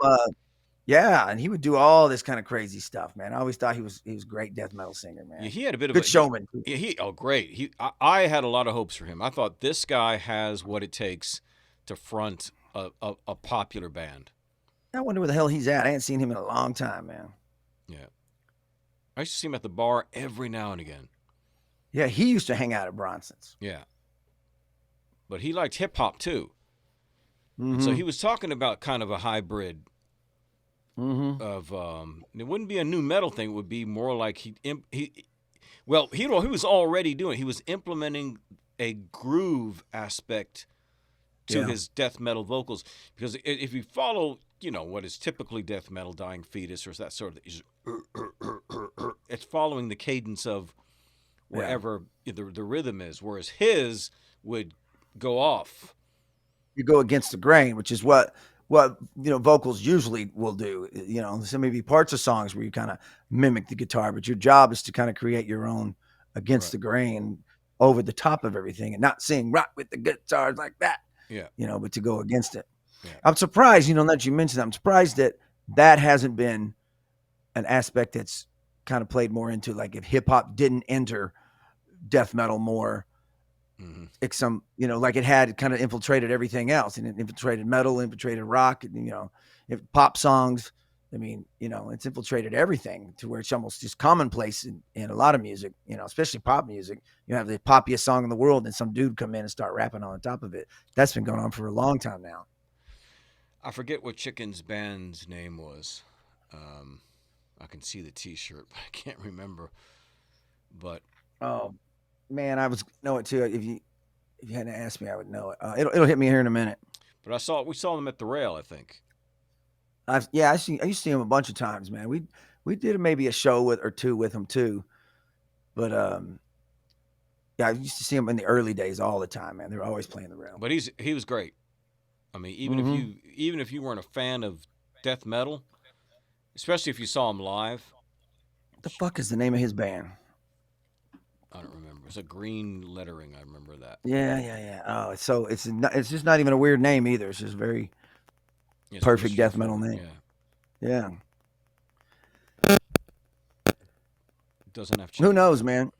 yeah, and he would do all this kind of crazy stuff, man. I always thought he was a great death metal singer, Yeah, man. he had a bit of Good a he. showman too. Yeah, he. Oh, great. I had a lot of hopes for him. I thought this guy has what it takes to front a popular band. I wonder where the hell he's at. I ain't seen him in a long time, man. Yeah. I used to see him at the bar every now and again. Yeah, he used to hang out at Bronson's. Yeah. But he liked hip hop too. And so Mm-hmm. he was talking about kind of a hybrid Mm-hmm. of it wouldn't be a new metal thing, it would be more like he was already doing, he was implementing a groove aspect to Yeah. his death metal vocals, because if you follow, you know, what is typically death metal, Dying Fetus or that sort of, it's following the cadence of Yeah. wherever the rhythm is, whereas his would go off. You go against the grain, which is what you know vocals usually will do. You know, there may be parts of songs where you kind of mimic the guitar, but your job is to kind of create your own against Right. the grain over the top of everything and not sing rock with the guitars like that. Yeah. You know, but to go against it. Yeah. I'm surprised, you know, that you mentioned that. I'm surprised that that hasn't been an aspect that's kind of played more into like if hip hop didn't enter death metal more, Mm-hmm. like some, you know, like it had kind of infiltrated everything else and it infiltrated metal, infiltrated rock, and, you know, if pop songs. I mean, you know, it's infiltrated everything to where it's almost just commonplace in a lot of music, you know, especially pop music. You have the poppiest song in the world and some dude come in and start rapping on top of it. That's been going on for a long time now. I forget what Chicken's band's name was. Um, I can see the T-shirt, but I can't remember. But Oh man, I was know it too. If you hadn't asked me, I would know it. It'll hit me here in a minute. we saw them at the Rail, I think. I used to see him a bunch of times, man. We did maybe a show with or two with him too, but yeah, I used to see him in the early days all the time, man. They were always playing the rail. But he was great. I mean, Mm-hmm. even if you weren't a fan of death metal, especially if you saw him live, The fuck is the name of his band? I don't remember. It's a green lettering. I remember that. Yeah. Oh, it's just not even a weird name either. It's just very It's pretty perfect death metal straightforward. name. Yeah, Yeah. it doesn't have Who chicken. knows, man?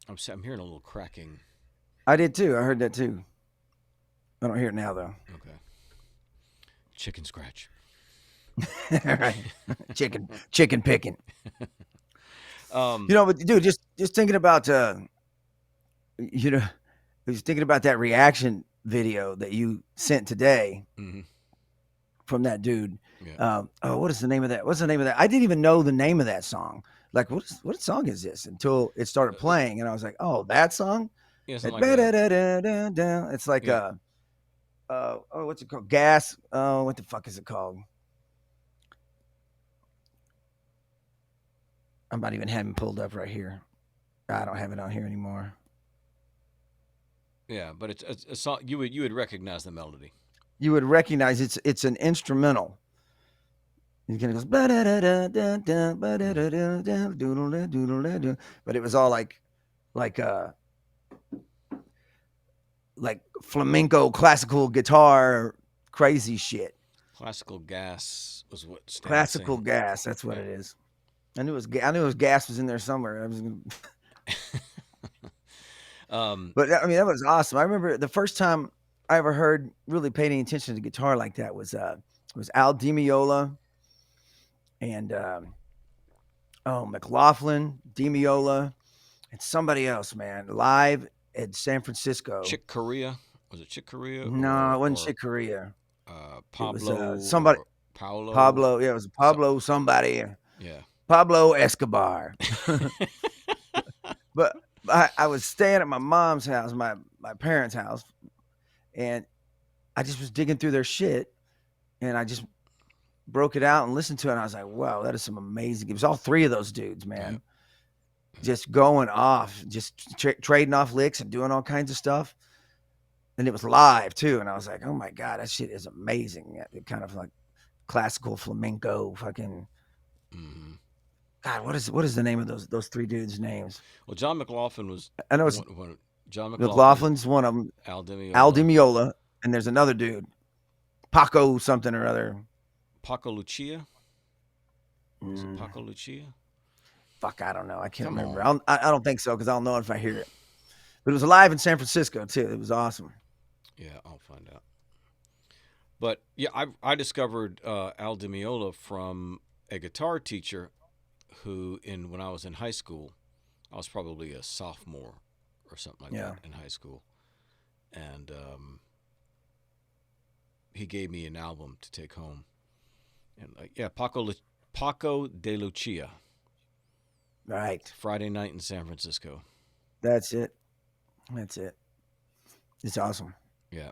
I'm hearing a little cracking. I did too. I heard that too. I don't hear it now though. Okay, chicken scratch. Right. Chicken picking. Um, You know, but dude, just thinking about you know, I was thinking about that reaction video that you sent today mhm, from that dude. yeah. Oh, what is the name of that? What's the name of that? I didn't even know the name of that song. Like, what song is this? Until it started playing, and I was like, oh, that song. Yeah, something like that. It's like Yeah. oh, what's it called? Gas. Oh, what the fuck is it called? I'm not even having it pulled up right here. I don't have it on here anymore. Yeah, but it's a song you would recognize the melody. You would recognize it's an instrumental. It kind of goes ba-da-da-da-da-da, ba-da-da-da-da, doodle-da-doodle-da-doo. But it was all like flamenco classical guitar crazy shit. Classical gas was what Stan was Classical saying. gas, that's what Yeah. it is. I knew it was gas was in there somewhere. But I mean that was awesome. I remember the first time I ever heard really paid any attention to guitar like that was Al Di Meola and McLaughlin, Di Meola, and somebody else, man, live at San Francisco. Chick Corea, was it Chick Corea No, it wasn't or Chick Corea. It was Pablo somebody or Paolo? Pablo. Yeah, it was Pablo somebody. Yeah. Pablo Escobar. But I was staying at my mom's house, my parents' house, and I just was digging through their shit, and I just broke it out and listened to it. And I was like, wow, that is some amazing. It was all three of those dudes, man, just going off, just trading off licks and doing all kinds of stuff. and it was live too. And I was like, oh my god, that shit is amazing. It kind of like classical flamenco, fucking. Hmm. God, what is the name of those three dudes' names? Well, John McLaughlin was I know it's one. John McLaughlin, McLaughlin's one of them. Al Di Al Di Meola, Meola, and there's another dude, Paco something or other. Paco Lucia. Was it Mm, Paco Lucia? fuck, I don't know. I can't Come remember. on. I don't think so because I'll know if I hear it. But it was live in San Francisco too. It was awesome. Yeah, I'll find out. But yeah, I discovered Al Di Meola from a guitar teacher who, in when I was in high school, I was probably a sophomore or something like Yeah. that in high school, and he gave me an album to take home, and yeah, Paco de Lucia, Right. Friday Night in San Francisco. That's it. That's it. It's awesome. Yeah.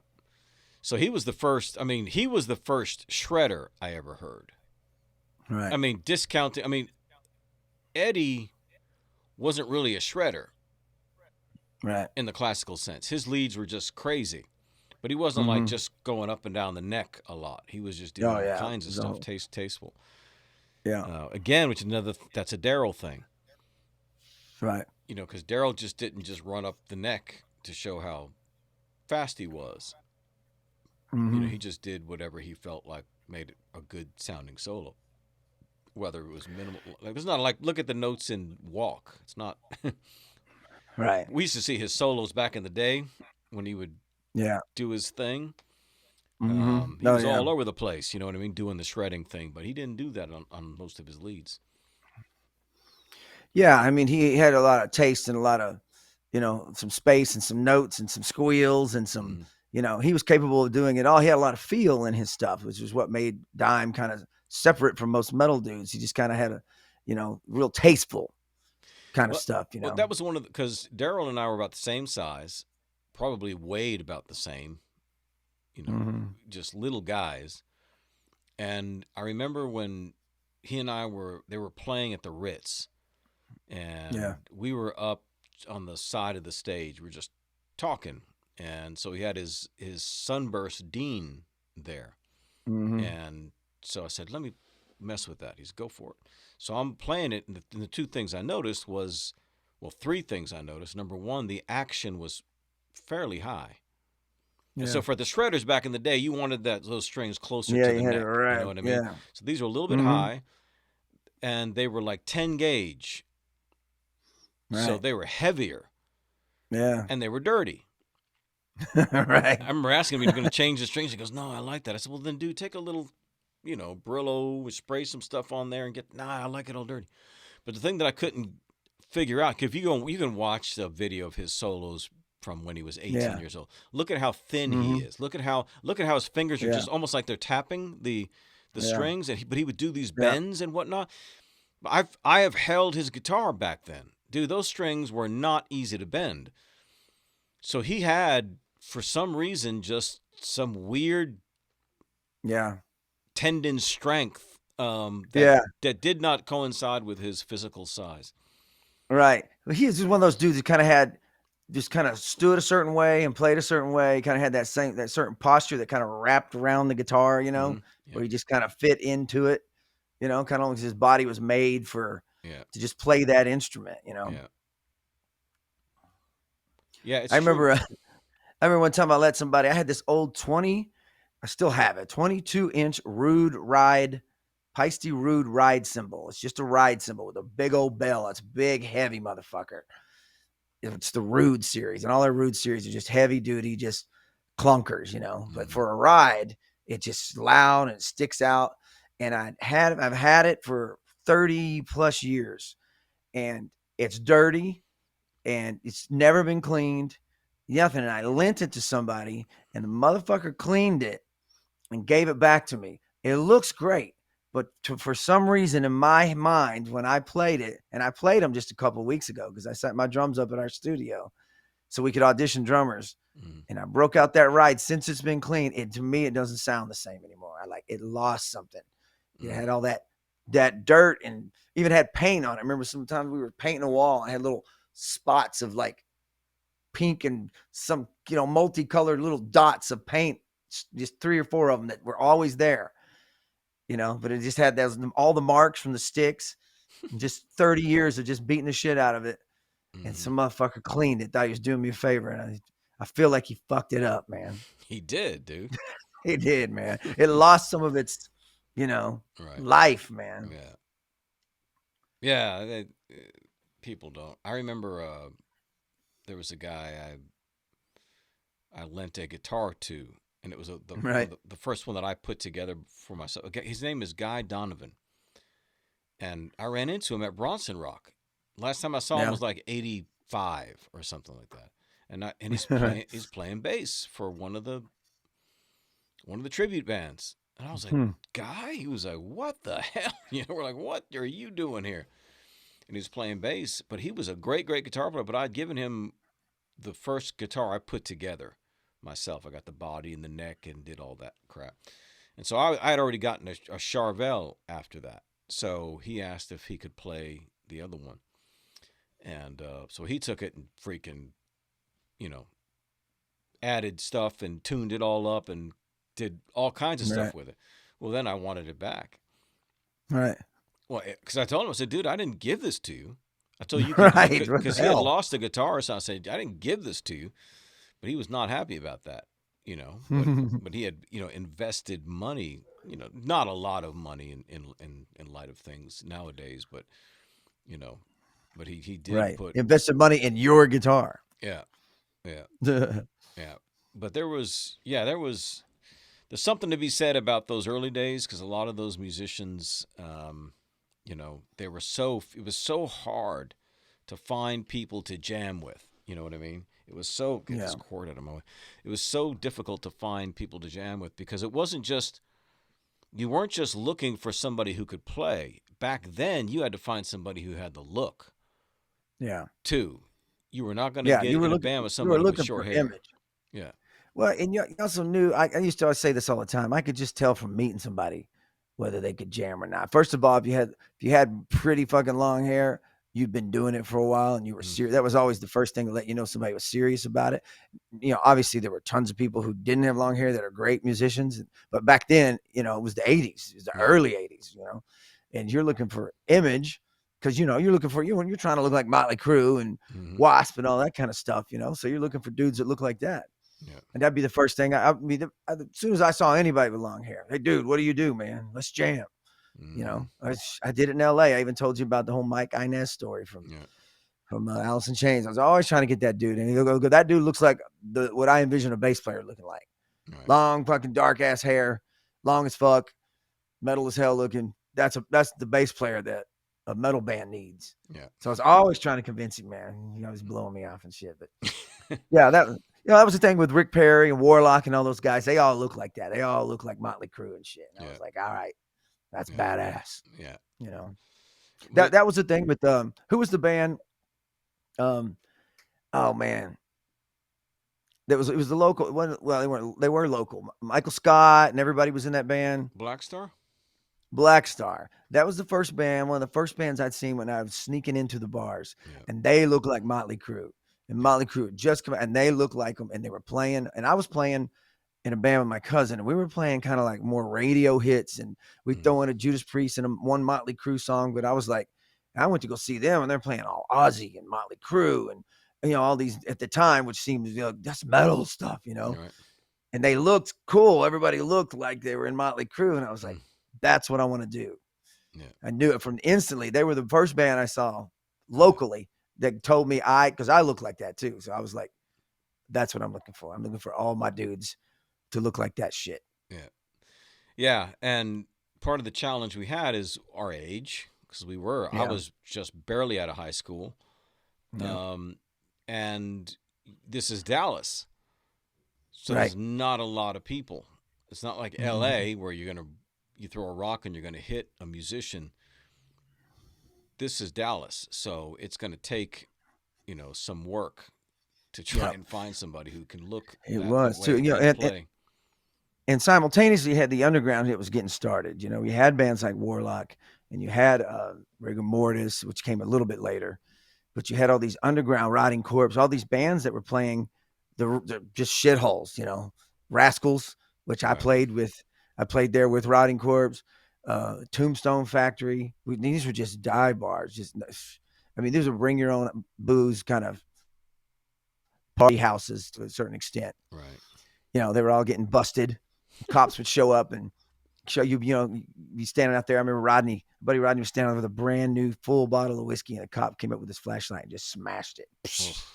So he was the first. I mean, he was the first shredder I ever heard. Right. I mean, discounting. I mean, Eddie wasn't really a shredder Right. in the classical sense. His leads were just crazy, but he wasn't like Mm-hmm. just going up and down the neck a lot. He was just doing Oh all yeah. kinds of stuff, tasteful. Yeah. Again, which is another that's a Daryl thing, Right. you know, because Daryl just didn't just run up the neck to show how fast he was. You know, Mm-hmm. he just did whatever he felt like made it a good sounding solo. Whether it was minimal, like it's not like look at the notes in Walk. It's not. Right. We used to see his solos back in the day when he would Yeah. do his thing. Mm-hmm. He Oh was yeah. all over the place, you know what I mean, doing the shredding thing, but he didn't do that on most of his leads. Yeah. I mean, he had a lot of taste and a lot of, some space and some notes and some squeals and some, Mm. he was capable of doing it all. He had a lot of feel in his stuff, which is what made Dime kind of separate from most metal dudes. He just kind of had a, real tasteful kind of Well, stuff, well, that was one of because Daryl and I were about the same size, probably weighed about the same, you know, Mm-hmm. just little guys. And I remember when he and they were playing at the Ritz, Yeah. and we were up on the side of the stage. We were just talking, and so he had his sunburst Dean there, Mm-hmm. and so I said, "Let me mess with that." He's go for it. So I'm playing it, and the two things I noticed was, well, three things I noticed. Number one, the action was fairly high. And Yeah. so for the shredders back in the day, you wanted those strings closer Yeah. to You the had it neck. You know right. what I mean? Yeah. So these were a little bit Mm-hmm. high, and they were like 10 gauge. So Right. they were heavier, Yeah. and they were dirty. Right. I remember asking him, "You're going to change the strings?" He goes, "No, I like that." I said, "Well, then, dude, take a little, Brillo, spray some stuff on there, and get." Nah, I like it all dirty. But the thing that I couldn't figure out, if you can watch the video of his solos from when he was 18 Yeah. years old. Look at how thin he Mm-hmm. is. Look at how his fingers are Yeah. just almost like they're tapping the Yeah. strings, but he would do these Yeah. bends and whatnot. I have held his guitar back then, dude. Those strings were not easy to bend. So he had, for some reason, just some weird Yeah. tendon strength Yeah. that did not coincide with his physical size. Right. Well, he was just one of those dudes that just kind of stood a certain way and played a certain way. Kind of had that certain posture that kind of wrapped around the guitar, Mm-hmm. Yeah, where he just kind of fit into it, kind of like his body was made yeah, to just play that instrument. yeah, yeah. It's I true. remember, I remember one time I had this old I still have it, 22-inch Peisty Rude ride cymbal. It's just a ride cymbal with a big old bell. It's a big, heavy motherfucker. It's the Rude series, and all their Rude series are just heavy duty, just clunkers, But Mm-hmm. for a ride, it's just loud and it sticks out. And I've had it for 30 plus years, and it's dirty and it's never been cleaned. Nothing. And I lent it to somebody, and the motherfucker cleaned it and gave it back to me. It looks great. But for some reason in my mind, when I played it, and I played them just a couple of weeks ago because I set my drums up at our studio so we could audition drummers, Mm-hmm. and I broke out that ride. Since it's been clean, to me it doesn't sound the same anymore. It lost something. It had all that dirt and even had paint on it. I remember sometimes we were painting a wall. I had little spots of like pink and some, multicolored little dots of paint, just 3 or 4 of them that were always there, but it just had all the marks from the sticks and just 30 years of just beating the shit out of it. And Mm-hmm. some motherfucker cleaned it, thought he was doing me a favor. And I feel like he fucked it up, man. He did, dude. He did, man. It lost some of its, you know, Right. life, man. Yeah. Yeah. People don't. I remember there was a guy I lent a guitar to, and it was Right. the first one that I put together for myself. Okay, his name is Guy Donovan, and I ran into him at Bronson Rock. Last time I saw him Yeah. was like '85 or something like that, and Right. he's playing bass for one of the tribute bands. And I was like, Hmm. Guy? He was like, what the hell? We're like, what are you doing here? And he was playing bass, but he was a great, great guitar player. But I'd given him the first guitar I put together myself. I got the body and the neck and did all that crap. And so I had already gotten a Charvel after that. So he asked if he could play the other one. And so he took it and freaking, you know, added stuff and tuned it all up and did all kinds of Right. stuff with it. Well, then I wanted it back. Right. Well, because I told him, I said, dude, I didn't give this to you. I told you Right. What the because he had hell? lost a guitar, so I said, I didn't give this to you. But he was not happy about that, But he had, invested money, not a lot of money in light of things nowadays, but you know, but he did Right. put, Invested money in your guitar. yeah, yeah, Right. yeah. But there's something to be said about those early days because a lot of those musicians, it was so hard to find people to jam with. You know what I mean? It was so get Yeah. this cord out of my way. It was so difficult to find people to jam with because it wasn't just you weren't just looking for somebody who could play. Back then, you had to find somebody who had the look Yeah. too. You were not going to Yeah. get in a band with You were somebody with looking short for hair. image. Yeah. Well, and you also knew, I used to always say this all the time. I could just tell from meeting somebody whether they could jam or not. First of all, if you had pretty fucking long hair, you'd been doing it for a while and you were Mm. serious. That was always the first thing to let you know somebody was serious about it. Obviously there were tons of people who didn't have long hair that are great musicians, but back then, it was the 80s, it was the Right. early 80s, and you're looking for image because you're looking for you're trying to look like Motley Crue and Mm-hmm. Wasp and all that kind of stuff, so you're looking for dudes that look like that. Yeah. And that'd be the first thing. As soon as I saw anybody with long hair, hey, dude, what do you do, man? Let's jam. Mm-hmm. I did it in L.A. I even told you about the whole Mike Inez story from Alice in Chains. I was always trying to get that dude, and he'll go, that dude looks like what I envision a bass player looking like. Right. Long fucking dark ass hair, long as fuck, metal as hell looking. That's the bass player that a metal band needs. Yeah. So I was always trying to convince him, man. He was blowing me off and shit. But yeah, that was the thing with Rick Perry and Warlock and all those guys. They all look like that. They all look like Motley Crue and shit. And I was like, all right, that's badass. Yeah. That was the thing with who was the band? Oh man, it was the local. Well, they were local. Michael Scott and everybody was in that band. Black Star. Black Star. That was the first band, one of the first bands I'd seen when I was sneaking into the bars, and they looked like Motley Crue. And Motley Crue had just come out, and they looked like them, and they were playing. And I was playing in a band with my cousin, and we were playing kind of like more radio hits, and we'd throw in a Judas Priest and one Motley Crue song. But I was like, I went to go see them, and they're playing all Ozzy and Motley Crue, and all these at the time, which seemed that's metal stuff, Right. And they looked cool. Everybody looked like they were in Motley Crue, and I was like, that's what I want to do. Yeah. I knew it from instantly. They were the first band I saw locally that told me because I look like that too. So I was like, that's what I'm looking for. I'm looking for all my dudes to look like that shit. Yeah. Yeah. And part of the challenge we had is our age because I was just barely out of high school. Yeah. And this is Dallas. So there's not a lot of people. It's not like LA where you throw a rock and you're going to hit a musician. This is Dallas. So it's going to take, some work to try and find somebody who can look. It was too, and simultaneously you had the underground that was getting started. You had bands like Warlock and you had Rigor Mortis, which came a little bit later. but you had all these underground Rotting Corpse, all these bands that were playing the just shitholes, Rascals, which I Right. played with. I played there with Rotting Corpse, Tombstone Factory. These were just dive bars. I mean, these were bring your own booze kind of party houses to a certain extent. Right. They were all getting busted. Cops would show up and show you, be standing out there. I remember buddy Rodney was standing with a brand new full bottle of whiskey, and a cop came up with his flashlight and just smashed it. Oof.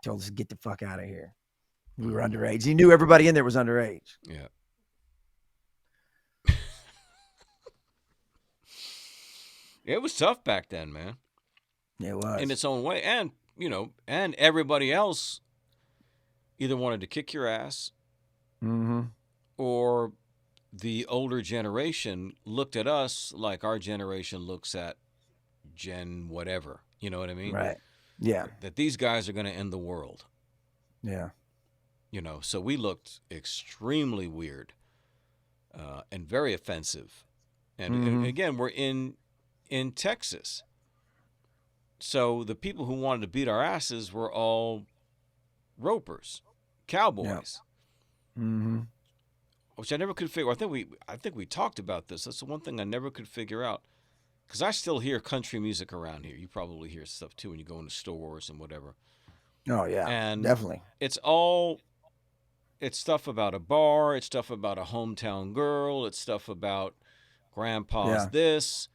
Told us to get the fuck out of here. We were Mm. underage. He knew everybody in there was underage. Yeah. It was tough back then, man, It was. in its own way. And, and everybody else either wanted to kick your ass Mm-hmm. or the older generation looked at us like our generation looks at Gen whatever. You know what I mean? Right. Yeah. That these guys are going to end the world. Yeah. So we looked extremely weird and very offensive. And again, we're in Texas. So the people who wanted to beat our asses were all ropers, cowboys. Yeah. Mm-hmm. Which I never could figure. I think we talked about this. That's the one thing I never could figure out. Because I still hear country music around here. You probably hear stuff too when you go into stores and whatever. Oh yeah. And definitely. it's stuff about a bar. It's stuff about a hometown girl. It's stuff about grandpa's this.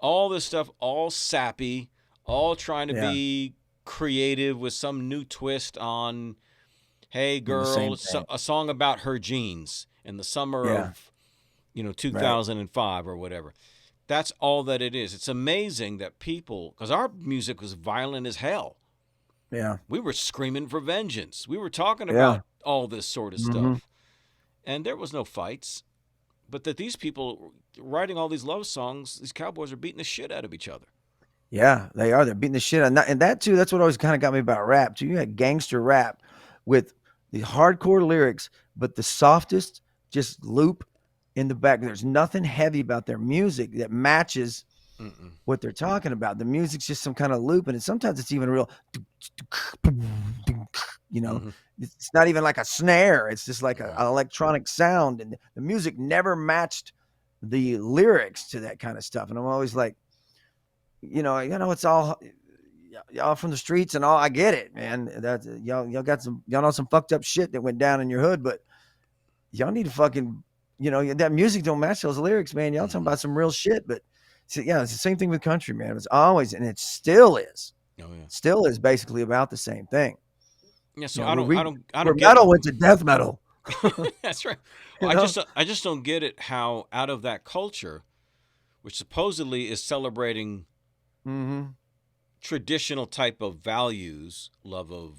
All this stuff, all sappy, all trying to be creative with some new twist on, hey girl, it's a song about her jeans in the summer of 2005 or whatever. That's all that it is. It's amazing that people, because our music was violent as hell. Yeah. We were screaming for vengeance. We were talking about all this sort of stuff. And there was no fights. But that these people writing all these love songs, these cowboys are beating the shit out of each other. Yeah, they are. They're beating the shit out of that. And that too, that's what always kind of got me about rap too. You had gangster rap with the hardcore lyrics, but the softest just loop in the back. There's nothing heavy about their music that matches what they're talking about. The music's just some kind of loop, and sometimes it's even real. It's not even like a snare. It's just like an electronic sound, and the music never matched the lyrics to that kind of stuff. And I'm always like, it's all y'all from the streets and all. I get it, man. That y'all got y'all know some fucked up shit that went down in your hood, but y'all need to fucking, that music don't match those lyrics, man. Y'all talking about some real shit, but it's the same thing with country, man. It's always, and it still is. Oh yeah, still is basically about the same thing. Yeah, so I don't get metal went to death metal. That's right. Well, I just don't get it how out of that culture, which supposedly is celebrating traditional type of values, love of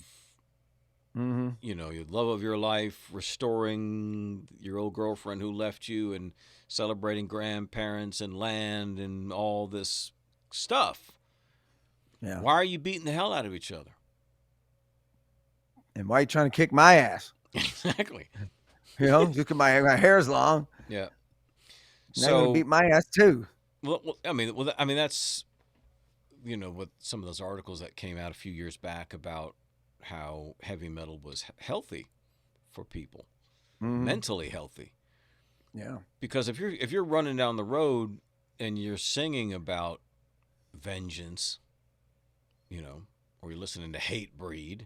your love of your life, restoring your old girlfriend who left you, and celebrating grandparents and land and all this stuff. Yeah. Why are you beating the hell out of each other? And why are you trying to kick my ass? Exactly. Just because my hair's long. Yeah. Now you're gonna beat my ass too. Well, I mean, that's with some of those articles that came out a few years back about how heavy metal was healthy for people, mentally healthy. Yeah. Because if you're running down the road and you're singing about vengeance, or you're listening to Hatebreed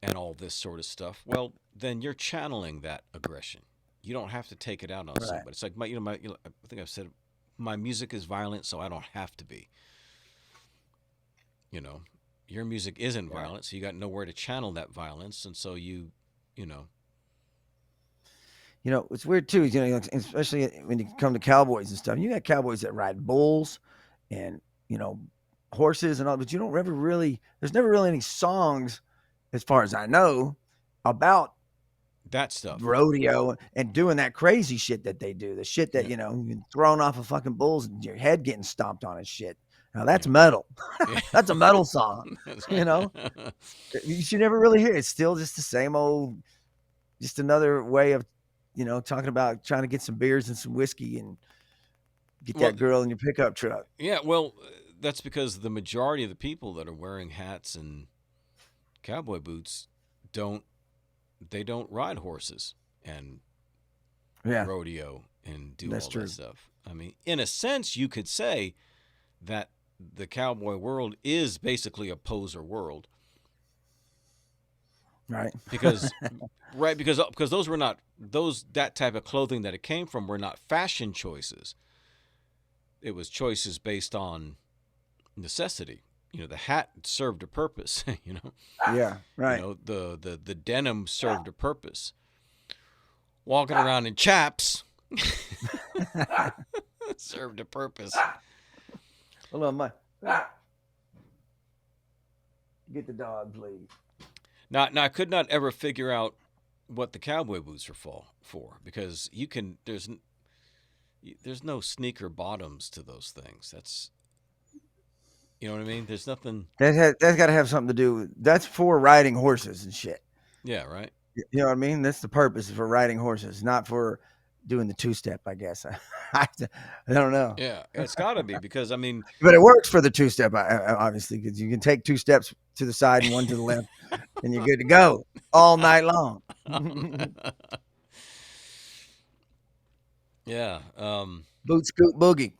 and all this sort of stuff, well, then you're channeling that aggression. You don't have to take it out on somebody. It's like I think I've said, my music is violent, so I don't have to be. Your music isn't violent, so you got nowhere to channel that violence, and so it's weird too. Especially when you come to cowboys and stuff. You got cowboys that ride bulls, and horses and all, but you don't ever really. There's never really any songs, as far as I know, about that stuff, rodeo and doing that crazy shit that they do. The shit that you're thrown off of fucking bulls and your head getting stomped on and shit. Now that's metal. That's a metal song. You should never really hear it. It's still just the same old, just another way of, talking about trying to get some beers and some whiskey and get that girl in your pickup truck. Yeah, well, that's because the majority of the people that are wearing hats and cowboy boots don't don't ride horses and Yeah, rodeo and do that's all that true. stuff. I mean, in a sense, you could say that the cowboy world is basically a poser world Right. because right because those were not those that type of clothing that it came from were not fashion choices. It was choices based on necessity. You know, the hat served a purpose. Yeah. Right. The denim served a purpose. Walking around in chaps served a purpose. Hold on, my get the dog, please. Now I could not ever figure out what the cowboy boots are for because there's no sneaker bottoms to those things. That's you know what I mean. There's nothing. That's got to have something to do. That's for riding horses and shit. Yeah, right. You know what I mean? That's the purpose for riding horses, not for doing the two step. I guess. I don't know, Yeah, it's got to be because I mean, but it works for the two step, obviously, because you can take 2 steps to the side and one to the left, and you're good to go all night long. yeah, Boot scoot boogie.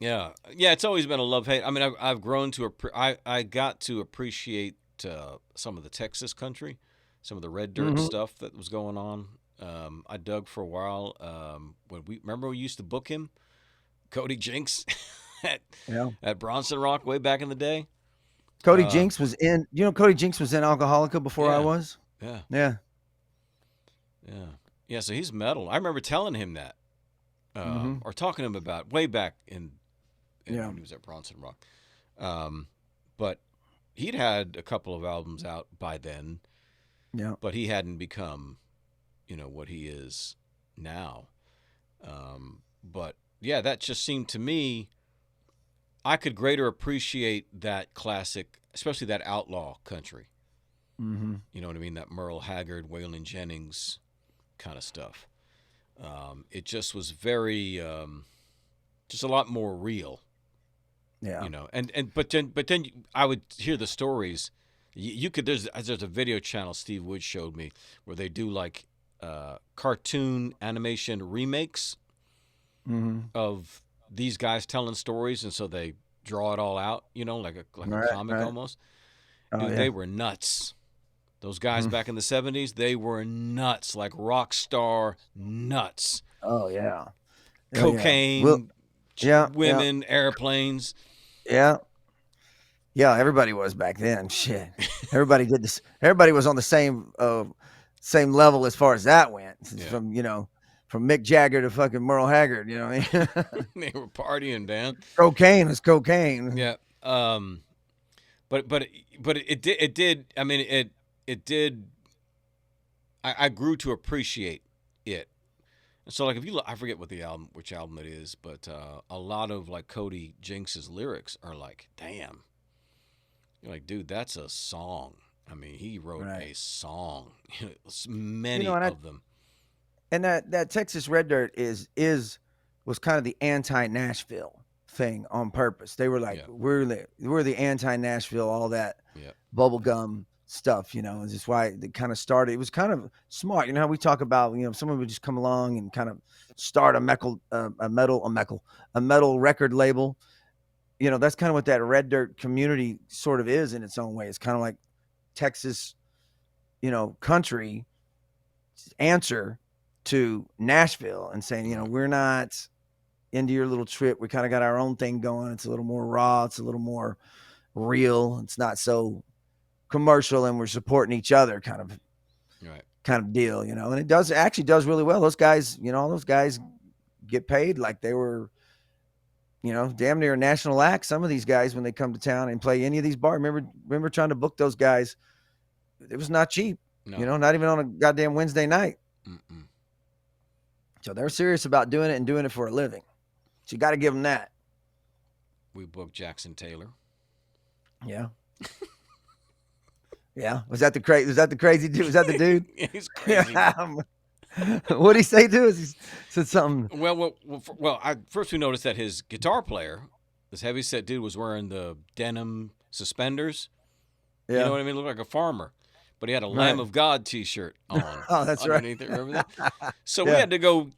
yeah. It's always been a love hate. I mean, I've grown to I got to appreciate some of the Texas country, some of the red dirt Hmm. stuff that was going on. I dug for a while. When we used to book him, Cody Jinks, at Yeah. at Bronson Rock way back in the day. Cody Uh, Jinks was in. You know, Cody Jinks was in Alcoholica before I yeah, was. yeah, Yeah. yeah, yeah. So he's metal. I remember telling him that, Hmm. or talking to him about way back in Yeah. when he was at Bronson Rock. Um, but he'd had a couple of albums out by then, Yeah. but he hadn't become, what he is now. But yeah, that just seemed to me I could greater appreciate that classic, especially that outlaw country. Hmm. You know what I mean? That Merle Haggard, Waylon Jennings kind of stuff. It just was very, just a lot more real, Yeah. And but then I would hear the stories. You could there's a video channel Steve Wood showed me where they do like cartoon animation remakes Hmm. of these guys telling stories, and so they draw it all out, like a Right. comic Right. almost. Oh Dude, yeah. they were nuts. Those guys Mhm. back in the '70s, they were nuts, like rock star nuts. Oh yeah. Oh yeah. Well. Cocaine, Yeah. Yeah. women, airplanes. Yeah. Yeah. Everybody was back then. Shit. Everybody did this. Everybody was on the same level as far as that went. Yeah, From Mick Jagger to fucking Merle Haggard. You know what I mean? they were partying, man. Cocaine was cocaine. Yeah. But it did. I mean, it did. I grew to appreciate it. So like if you look, I forget which album it is, but a lot of like Cody Jinks's lyrics are like, damn. You're like, dude, that's a song. I mean, he wrote Right. a song. You Many know, of them. and that Texas Red Dirt was kind of the anti Nashville thing on purpose. They were like, Yeah. we're the anti Nashville, all that Yeah. bubblegum stuff, is just why they kind of started. It was kind of smart. You know how we talk about, someone would just come along and kind of start a metal record label. That's kind of what that Red Dirt community sort of is in its own way. It's kind of like Texas, country answer to Nashville and saying, Right. we're not into your little trip. We kind of got our own thing going. It's a little more raw. It's a little more real. It's not so commercial, and we're supporting each other Right. deal, and it does really well. Those guys, all those guys get paid like they were, damn near a national act. Some of these guys, when they come to town and play any of these bars, remember trying to book those guys. It was not cheap, No. not even on a goddamn Wednesday night. Mm-mm. So they're serious about doing it and doing it for a living. So you got to give them that. We booked Jackson Taylor. Yeah. Yeah. Was that the crazy dude? Was that the dude? Yeah, he's crazy. What'd he say to us? He said something. Well, first we noticed that his guitar player This heavyset dude was wearing the denim suspenders. You know Yeah. what I mean? Looked like a farmer. But he had a Lamb Right. of God T-shirt on Oh, that's right. underneath it. Remember that? So we Yeah. had to go,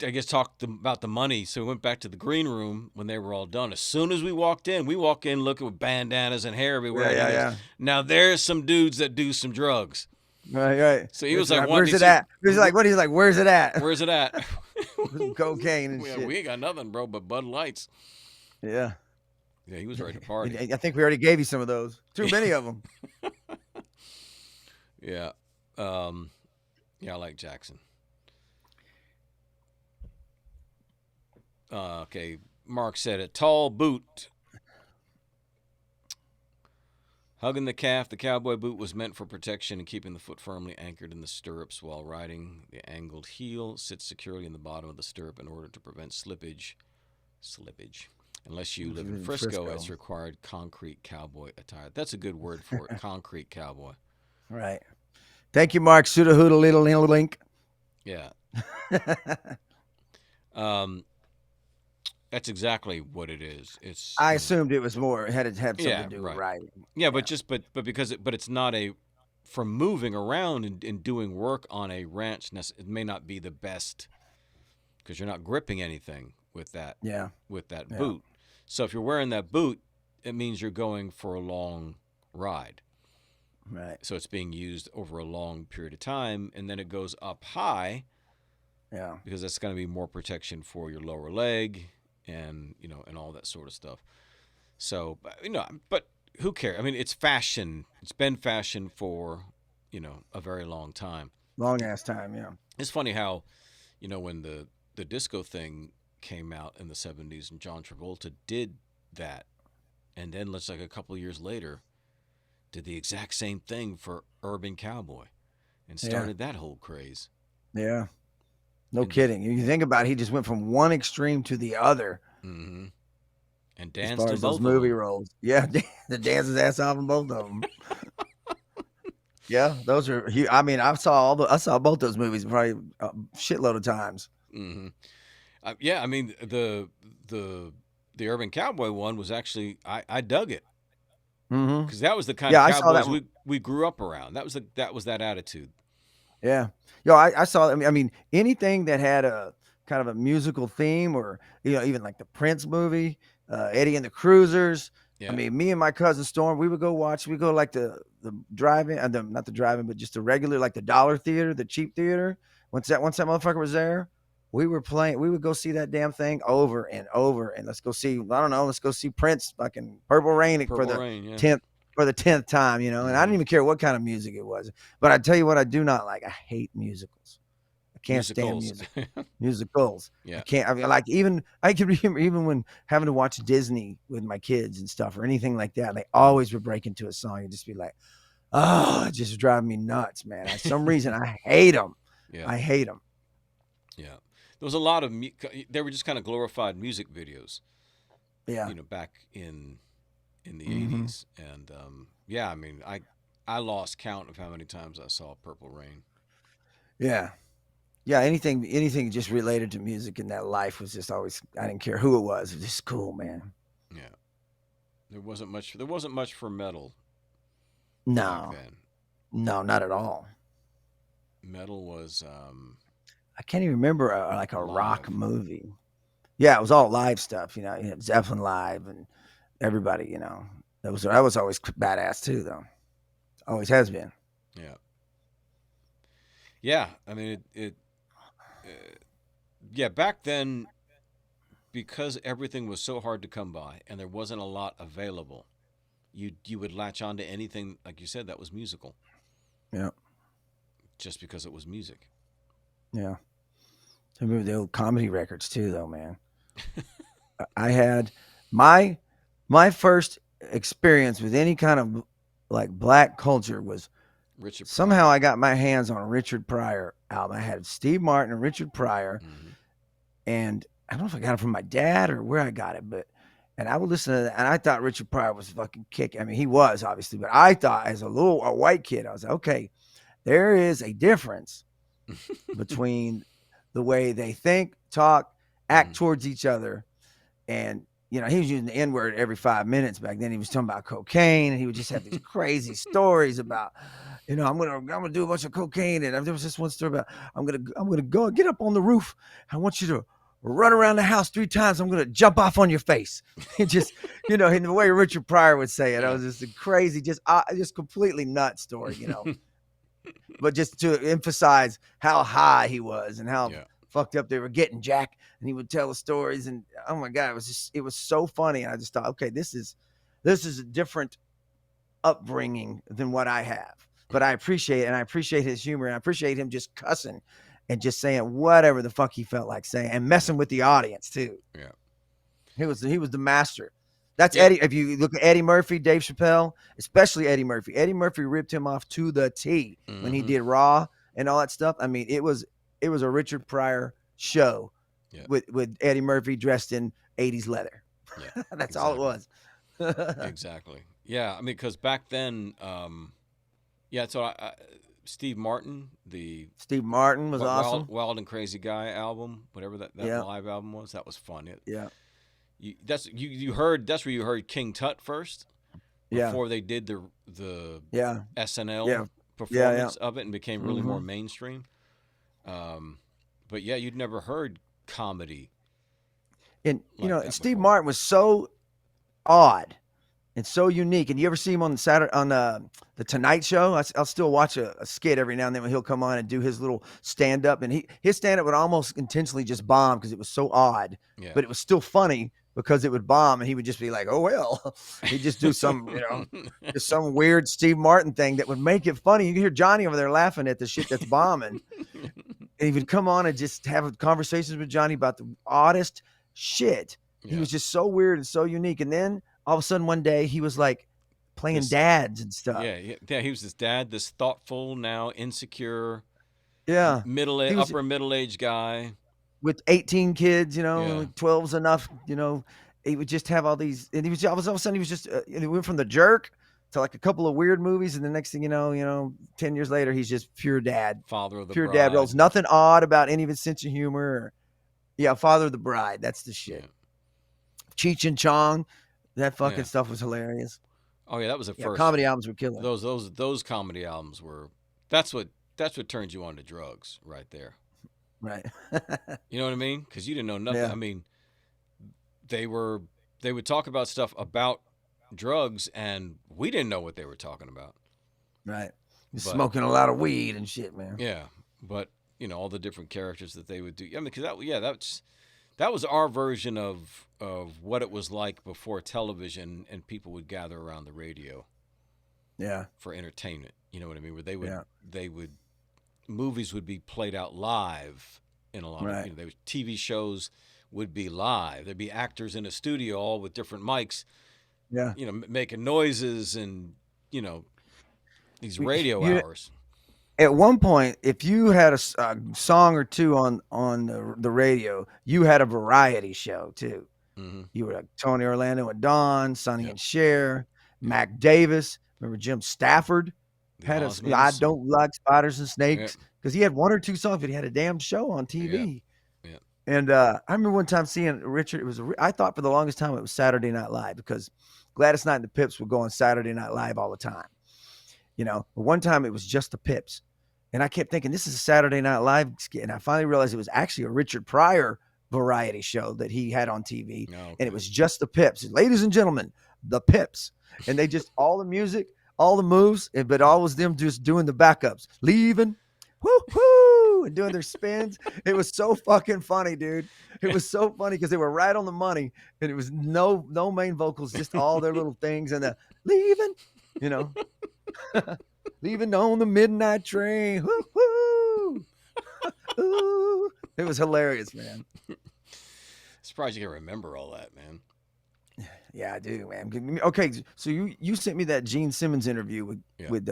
I guess about the money. So we went back to the green room when they were all done. As soon as we walk in looking with bandanas and hair everywhere. Yeah. And he Yeah. goes, Yeah. "Now there's some dudes that do some drugs." Right. Right. So he was like, Where's "Wanting to it see, at? He's like, what? He's like, where's it at? where's it at?" Cocaine and we shit. ain't got nothing, bro, but Bud Lights. Yeah. Yeah, he was ready to party. I think we already gave you some of those. Too many of them. Yeah. Yeah, I like Jackson. Okay, Mark said a tall boot. Hugging the calf, the cowboy boot was meant for protection and keeping the foot firmly anchored in the stirrups while riding. The angled heel sits securely in the bottom of the stirrup in order to prevent slippage. Unless you live in Frisco, it's required concrete cowboy attire. That's a good word for it, concrete cowboy. Right. Thank you, Mark. Suda hoodle little link. Yeah. That's exactly what it is. It's. I assumed it was more. It had to have something Yeah, to do right. with riding. Yeah, but but it's not a from moving around and doing work on a ranch. It may not be the best because you're not gripping anything with that. Yeah. With that boot. So if you're wearing that boot, it means you're going for a long ride. Right. So it's being used over a long period of time, and then it goes up high. Yeah. Because that's going to be more protection for your lower leg, and and all that sort of stuff. So but who cares? I mean, it's fashion. It's been fashion for a very long time. Long ass time. Yeah. It's funny how when the disco thing came out in the 70s and John Travolta did that, and then let's like a couple of years later did the exact same thing for Urban Cowboy and started that whole craze. Yeah. No kidding. You think about it, he just went from one extreme to the other. Mm-hmm. And as danced far in as both those movie of them. roles. Yeah, the dance his ass off in both of them. Yeah, those are. I mean, I saw both those movies probably a shitload of times. Mm-hmm. Yeah, I mean the Urban Cowboy one was actually I dug it because that was the kind of cowboys we grew up around. That was that attitude. Yeah, I saw. I mean, anything that had a kind of a musical theme, or even like the Prince movie, Eddie and the Cruisers. Yeah. I mean, me and my cousin Storm, we would go like the drive-in, not the drive-in, but just the regular, like the dollar theater, the cheap theater. Once that motherfucker was there, we would go see that damn thing over and over, and let's go see Prince fucking Purple Rain for the 10th time, and I didn't even care what kind of music it was. But I tell you what, I do not like. I hate musicals. I can't stand music. Musicals. Yeah. I can't. I mean, like I can remember even when having to watch Disney with my kids and stuff or anything like that, they always would break into a song and just be like, oh, it just drives me nuts, man. For some reason, I hate them. Yeah. I hate them. Yeah. There was a lot of they were just kind of glorified music videos. Yeah. Back in the 80s, and yeah, I mean, I lost count of how many times I saw Purple Rain. Yeah, anything just related to music in that life was just always. I didn't care who it was just cool, man. Yeah, there wasn't much for metal. No, back then. No, not at all. Metal was I can't even remember like a rock movie. Yeah, it was all live stuff. You had Zeppelin live and everybody. That was always badass too, though. Always has been. Yeah. Yeah, I mean yeah, back then, because everything was so hard to come by and there wasn't a lot available, you would latch on to anything, like you said, that was musical. Yeah. Just because it was music. Yeah. I remember the old comedy records too, though, man. I had my first experience with any kind of like black culture was Richard Pryor. Somehow I got my hands on a Richard Pryor album. I had Steve Martin and Richard Pryor, and I don't know if I got it from my dad or where I got it, and I would listen to that, and I thought Richard Pryor was fucking kick. I mean, he was obviously, but I thought as a white kid, I was like, okay, there is a difference between the way they think, talk, act towards each other, and he was using the N-word every 5 minutes back then. He was talking about cocaine, and he would just have these crazy stories about, I'm gonna do a bunch of cocaine. And there was this one story about I'm gonna go get up on the roof. I want you to run around the house 3 times. I'm gonna jump off on your face. And just, in the way Richard Pryor would say it, I was just a crazy, just completely nuts story, But just to emphasize how high he was and how fucked up they were getting, Jack. And he would tell the stories, and oh my God, it was so funny. And I just thought, okay, this is a different upbringing than what I have. But I appreciate it, and I appreciate his humor, and I appreciate him just cussing and just saying whatever the fuck he felt like saying, and messing with the audience too. Yeah. He was the master. That's Eddie. If you look at Eddie Murphy, Dave Chappelle, especially Eddie Murphy. Eddie Murphy ripped him off to the T when he did Raw and all that stuff. I mean, it was a Richard Pryor show with Eddie Murphy dressed in 80s leather. Yeah, that's all it was. Exactly. Yeah, I mean, because back then, so Steve Martin was awesome. Wild and Crazy Guy album, whatever that live album was, that was fun. That's where you heard King Tut first. Before they did the SNL performance of it and became really more mainstream. But you'd never heard comedy. And Steve Martin was so odd and so unique. And you ever see him on the Tonight Show? I'll still watch a skit every now and then when he'll come on and do his little stand up. And his stand up would almost intentionally just bomb because it was so odd, but it was still funny because it would bomb, and he would just be like, oh, well, he'd just do some, just some weird Steve Martin thing that would make it funny. You can hear Johnny over there laughing at the shit that's bombing. And he would come on and just have conversations with Johnny about the oddest shit. He was just so weird and so unique. And then all of a sudden one day he was like playing dads and stuff. Yeah. He was this dad, this thoughtful, now insecure, upper middle-aged guy. With 18 kids, 12's enough, he would just have all these, and all of a sudden he was just, he went from The Jerk to like a couple of weird movies, and the next thing 10 years later, he's just pure dad. Father of the Bride. Pure dad roles. Nothing odd about any of his sense of humor. Father of the Bride. That's the shit. Cheech and Chong, that fucking stuff was hilarious. Oh yeah, that was the first. Comedy albums were killer. Those comedy albums were, that's what turns you on to drugs right there. Right. You know what I mean? Because you didn't know nothing. I mean, they would talk about stuff about drugs, and we didn't know what they were talking about. Right. Smoking a lot of weed and shit, man. Yeah, but all the different characters that they would do. I mean, because that was our version of what it was like before television, and people would gather around the radio. Yeah. For entertainment. You know what I mean? Where they would. Movies would be played out live in a lot of TV shows would be live. There'd be actors in a studio all with different mics, making noises and these radio hours. At one point, if you had a song or two on the radio, you had a variety show too. Mm-hmm. You were like Tony Orlando and Dawn, Sonny and Cher, Mac Davis. Remember Jim Stafford? Had I don't like spiders and snakes, because he had one or two songs, but he had a damn show on TV. Yeah. And I remember one time seeing Richard. I thought for the longest time it was Saturday Night Live, because Gladys Knight and the Pips would go on Saturday Night Live all the time. But one time it was just the Pips, and I kept thinking this is a Saturday Night Live skit, and I finally realized it was actually a Richard Pryor variety show that he had on TV, and it was just the Pips. Ladies and gentlemen, the Pips, and they just all the music. All the moves, but all was them just doing the backups, leaving, woo, and doing their spins. It was so fucking funny, dude. It was so funny because they were right on the money, and it was no main vocals, just all their little things and the leaving, leaving on the midnight train. Woo. It was hilarious, man. Surprised you can remember all that, man. Yeah, I do, man. Okay, so you sent me that Gene Simmons interview with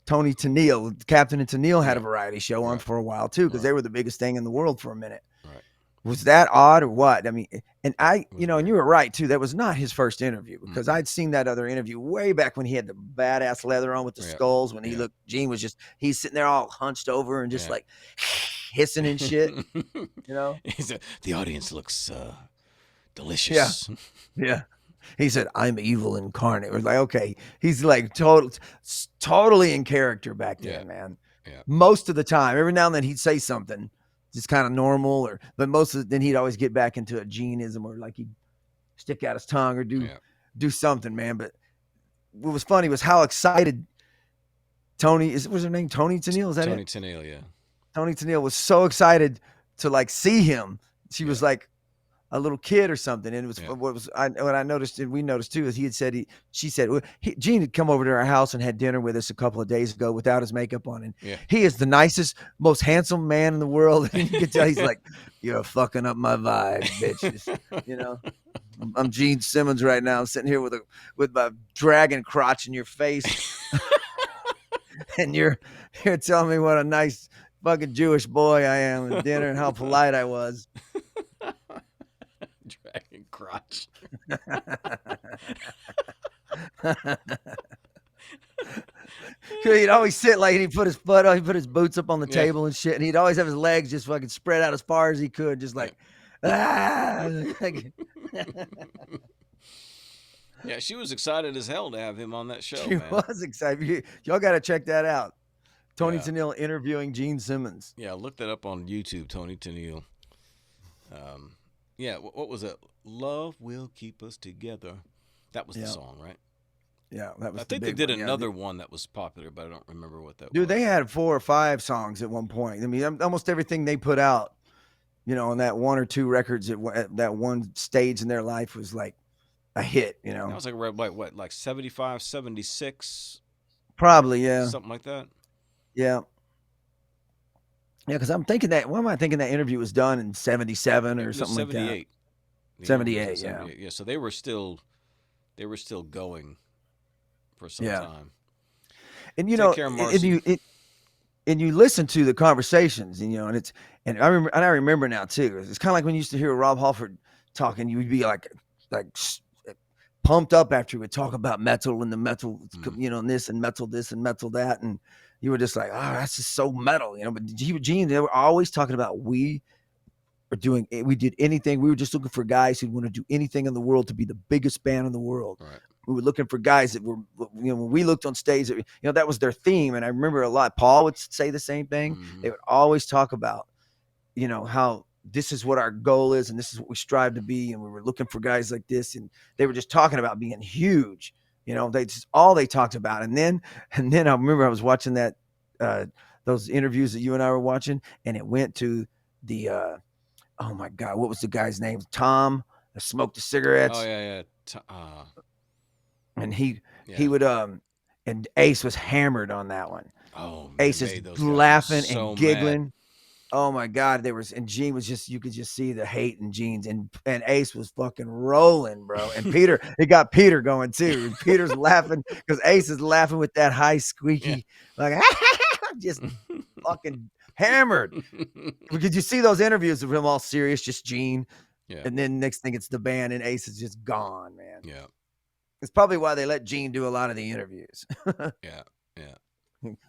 Tony Tennille. Captain and Tennille had a variety show on for a while too, because they were the biggest thing in the world for a minute. Right. Was that odd or what? I mean, and and you were right too. That was not his first interview, because I'd seen that other interview way back when he had the badass leather on with the skulls. When Gene was he's sitting there all hunched over and just like hissing and shit. The audience looks Yeah. Delicious. Yeah. He said, "I'm evil incarnate." We're like, okay, he's like totally in character back Yeah. then, man. Yeah. Most of the time, every now and then he'd say something just kind of normal, but most of then he'd always get back into a Geneism or like he'd stick out his tongue or Yeah. do something, man. But what was funny was how excited Tony was her name Tony Tennille? Is that Tony it? Tennille, yeah. Tony Tennille was so excited to like see him. She Yeah. was like a little kid or something. And it was Yeah. what I noticed and we noticed too is she said Gene had come over to our house and had dinner with us a couple of days ago without his makeup on, and Yeah. he is the nicest, most handsome man in the world. And you can tell he's like, "You're fucking up my vibe, bitches." You know, I'm Gene Simmons right now. I'm sitting here with my dragon crotch in your face, and you're telling me what a nice fucking Jewish boy I am at dinner and how polite I was. Dragon crotch. He'd always sit like he put his boots up on the Yeah. table and shit, and he'd always have his legs just fucking spread out as far as he could, just like, Yeah, she was excited as hell to have him on that show, She man. was excited. Y'all got to check that out. Tony Yeah. Tennille interviewing Gene Simmons. Yeah, look that up on YouTube, Tony Tennille. Yeah, what was it? Love Will Keep Us Together. That was the Yeah. song, right? Yeah, that was. I the think they big did one. Yeah, another one that was popular, but I don't remember what that was. dude, they had 4 or 5 songs at one point. I mean, almost everything they put out, on that 1 or 2 records at that one stage in their life was like a hit. That was like what, like 75, 76, Probably, yeah, something like that. yeah. Yeah, because I'm thinking that. Why am I thinking that interview was done in '77 or It was something like that? 78. 78, yeah. Yeah. So they were still going for some Yeah. time. And Take care of Marcy. and you listen to the conversations, and I remember now too. It's kind of like when you used to hear Rob Halford talking, you would be like pumped up after he would talk about metal and the metal, and this and metal this and metal that, and you were just like, oh, that's just so metal, But Gene, they were always talking about we did anything. We were just looking for guys who'd want to do anything in the world to be the biggest band in the world. Right. We were looking for guys that were, when we looked on stage, that was their theme. And I remember a lot. Paul would say the same thing. Mhm. They would always talk about, how this is what our goal is and this is what we strive to be. And we were looking for guys like this. And they were just talking about being huge. All they talked about. And then I remember I was watching that, those interviews that you and I were watching, and it went to the, oh my God, what was the guy's name? Tom, that smoked the cigarettes. Oh yeah. And he would and Ace was hammered on that one. Oh, Ace is laughing so and giggling. mad. Oh my God, and Gene was just, you could just see the hate in Gene's, and Ace was fucking rolling, bro. And Peter, it got Peter going too. And Peter's laughing because Ace is laughing with that high squeaky, like just fucking hammered. Because you see those interviews of him all serious, just Gene. Yeah. And then next thing it's the band and Ace is just gone, man. Yeah. It's probably why they let Gene do a lot of the interviews. Yeah.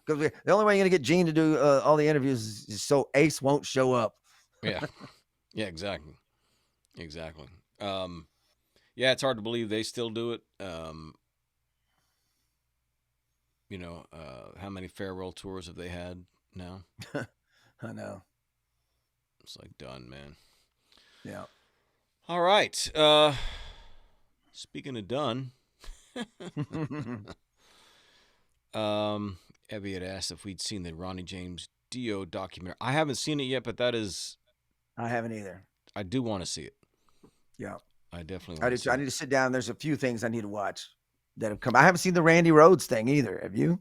Because the only way you're going to get Gene to do all the interviews is so Ace won't show up. Yeah. Yeah, exactly. Exactly. Yeah, it's hard to believe they still do it. How many farewell tours have they had now? I know. It's like done, man. Yeah. All right. Speaking of done, Evie had asked if we'd seen the Ronnie James Dio documentary. I haven't seen it yet, but I haven't either. I do want to see it. Yeah. I definitely I want to see I it. need to sit down. There's a few things I need to watch that have come. I haven't seen the Randy Rhoads thing either. Have you?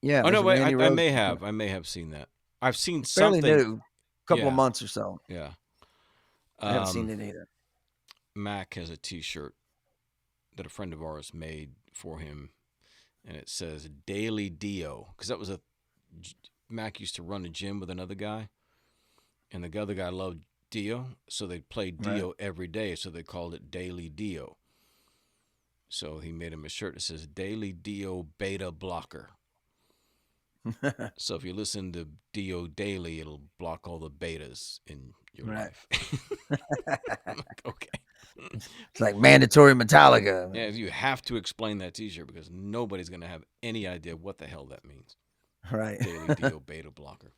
Yeah. Oh, no, there's a wait. Randy I Rhoads may thing. have. I may have seen that. I've seen Fairly something. new. Couple Yeah. of months or so. Yeah. I haven't seen it either. Mac has a T-shirt that a friend of ours made for him, and it says Daily Dio, because that was Mac used to run a gym with another guy, and the other guy loved Dio, so they played Dio every day, so they called it Daily Dio. So he made him a shirt that says Daily Dio Beta Blocker. So if you listen to Dio daily, it'll block all the betas in your Right. life. I'm like, okay. It's like mandatory Metallica. Yeah, you have to explain that T-shirt because nobody's gonna have any idea what the hell that means. Right. Daily Dio beta blocker.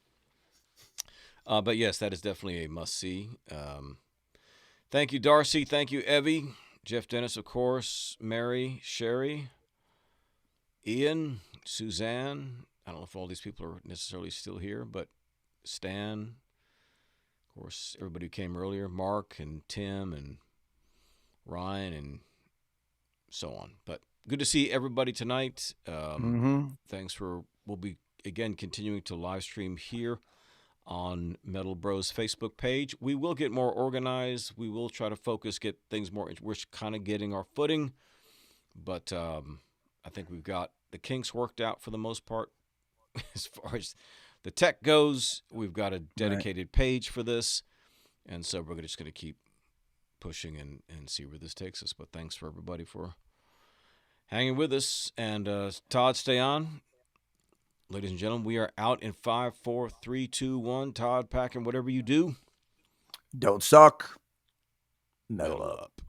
But yes, that is definitely a must see. Thank you, Darcy. Thank you, Evie. Jeff Dennis, of course. Mary, Sherry, Ian, Suzanne. I don't know if all these people are necessarily still here, but Stan, of course, everybody who came earlier, Mark and Tim and Ryan and so on. But good to see everybody tonight. Thanks for, we'll be again continuing to live stream here on Metal Bros Facebook page. We will get more organized. We will try to focus, get things more, we're kind of getting our footing, but I think we've got the kinks worked out for the most part. As far as the tech goes, we've got a dedicated page for this, and so we're just going to keep pushing and see where this takes us. But thanks for everybody for hanging with us. And Todd, stay on. Ladies and gentlemen, we are out in 5, 4, 3, 2, 1. Todd Pack, and whatever you do, Don't suck. metal up.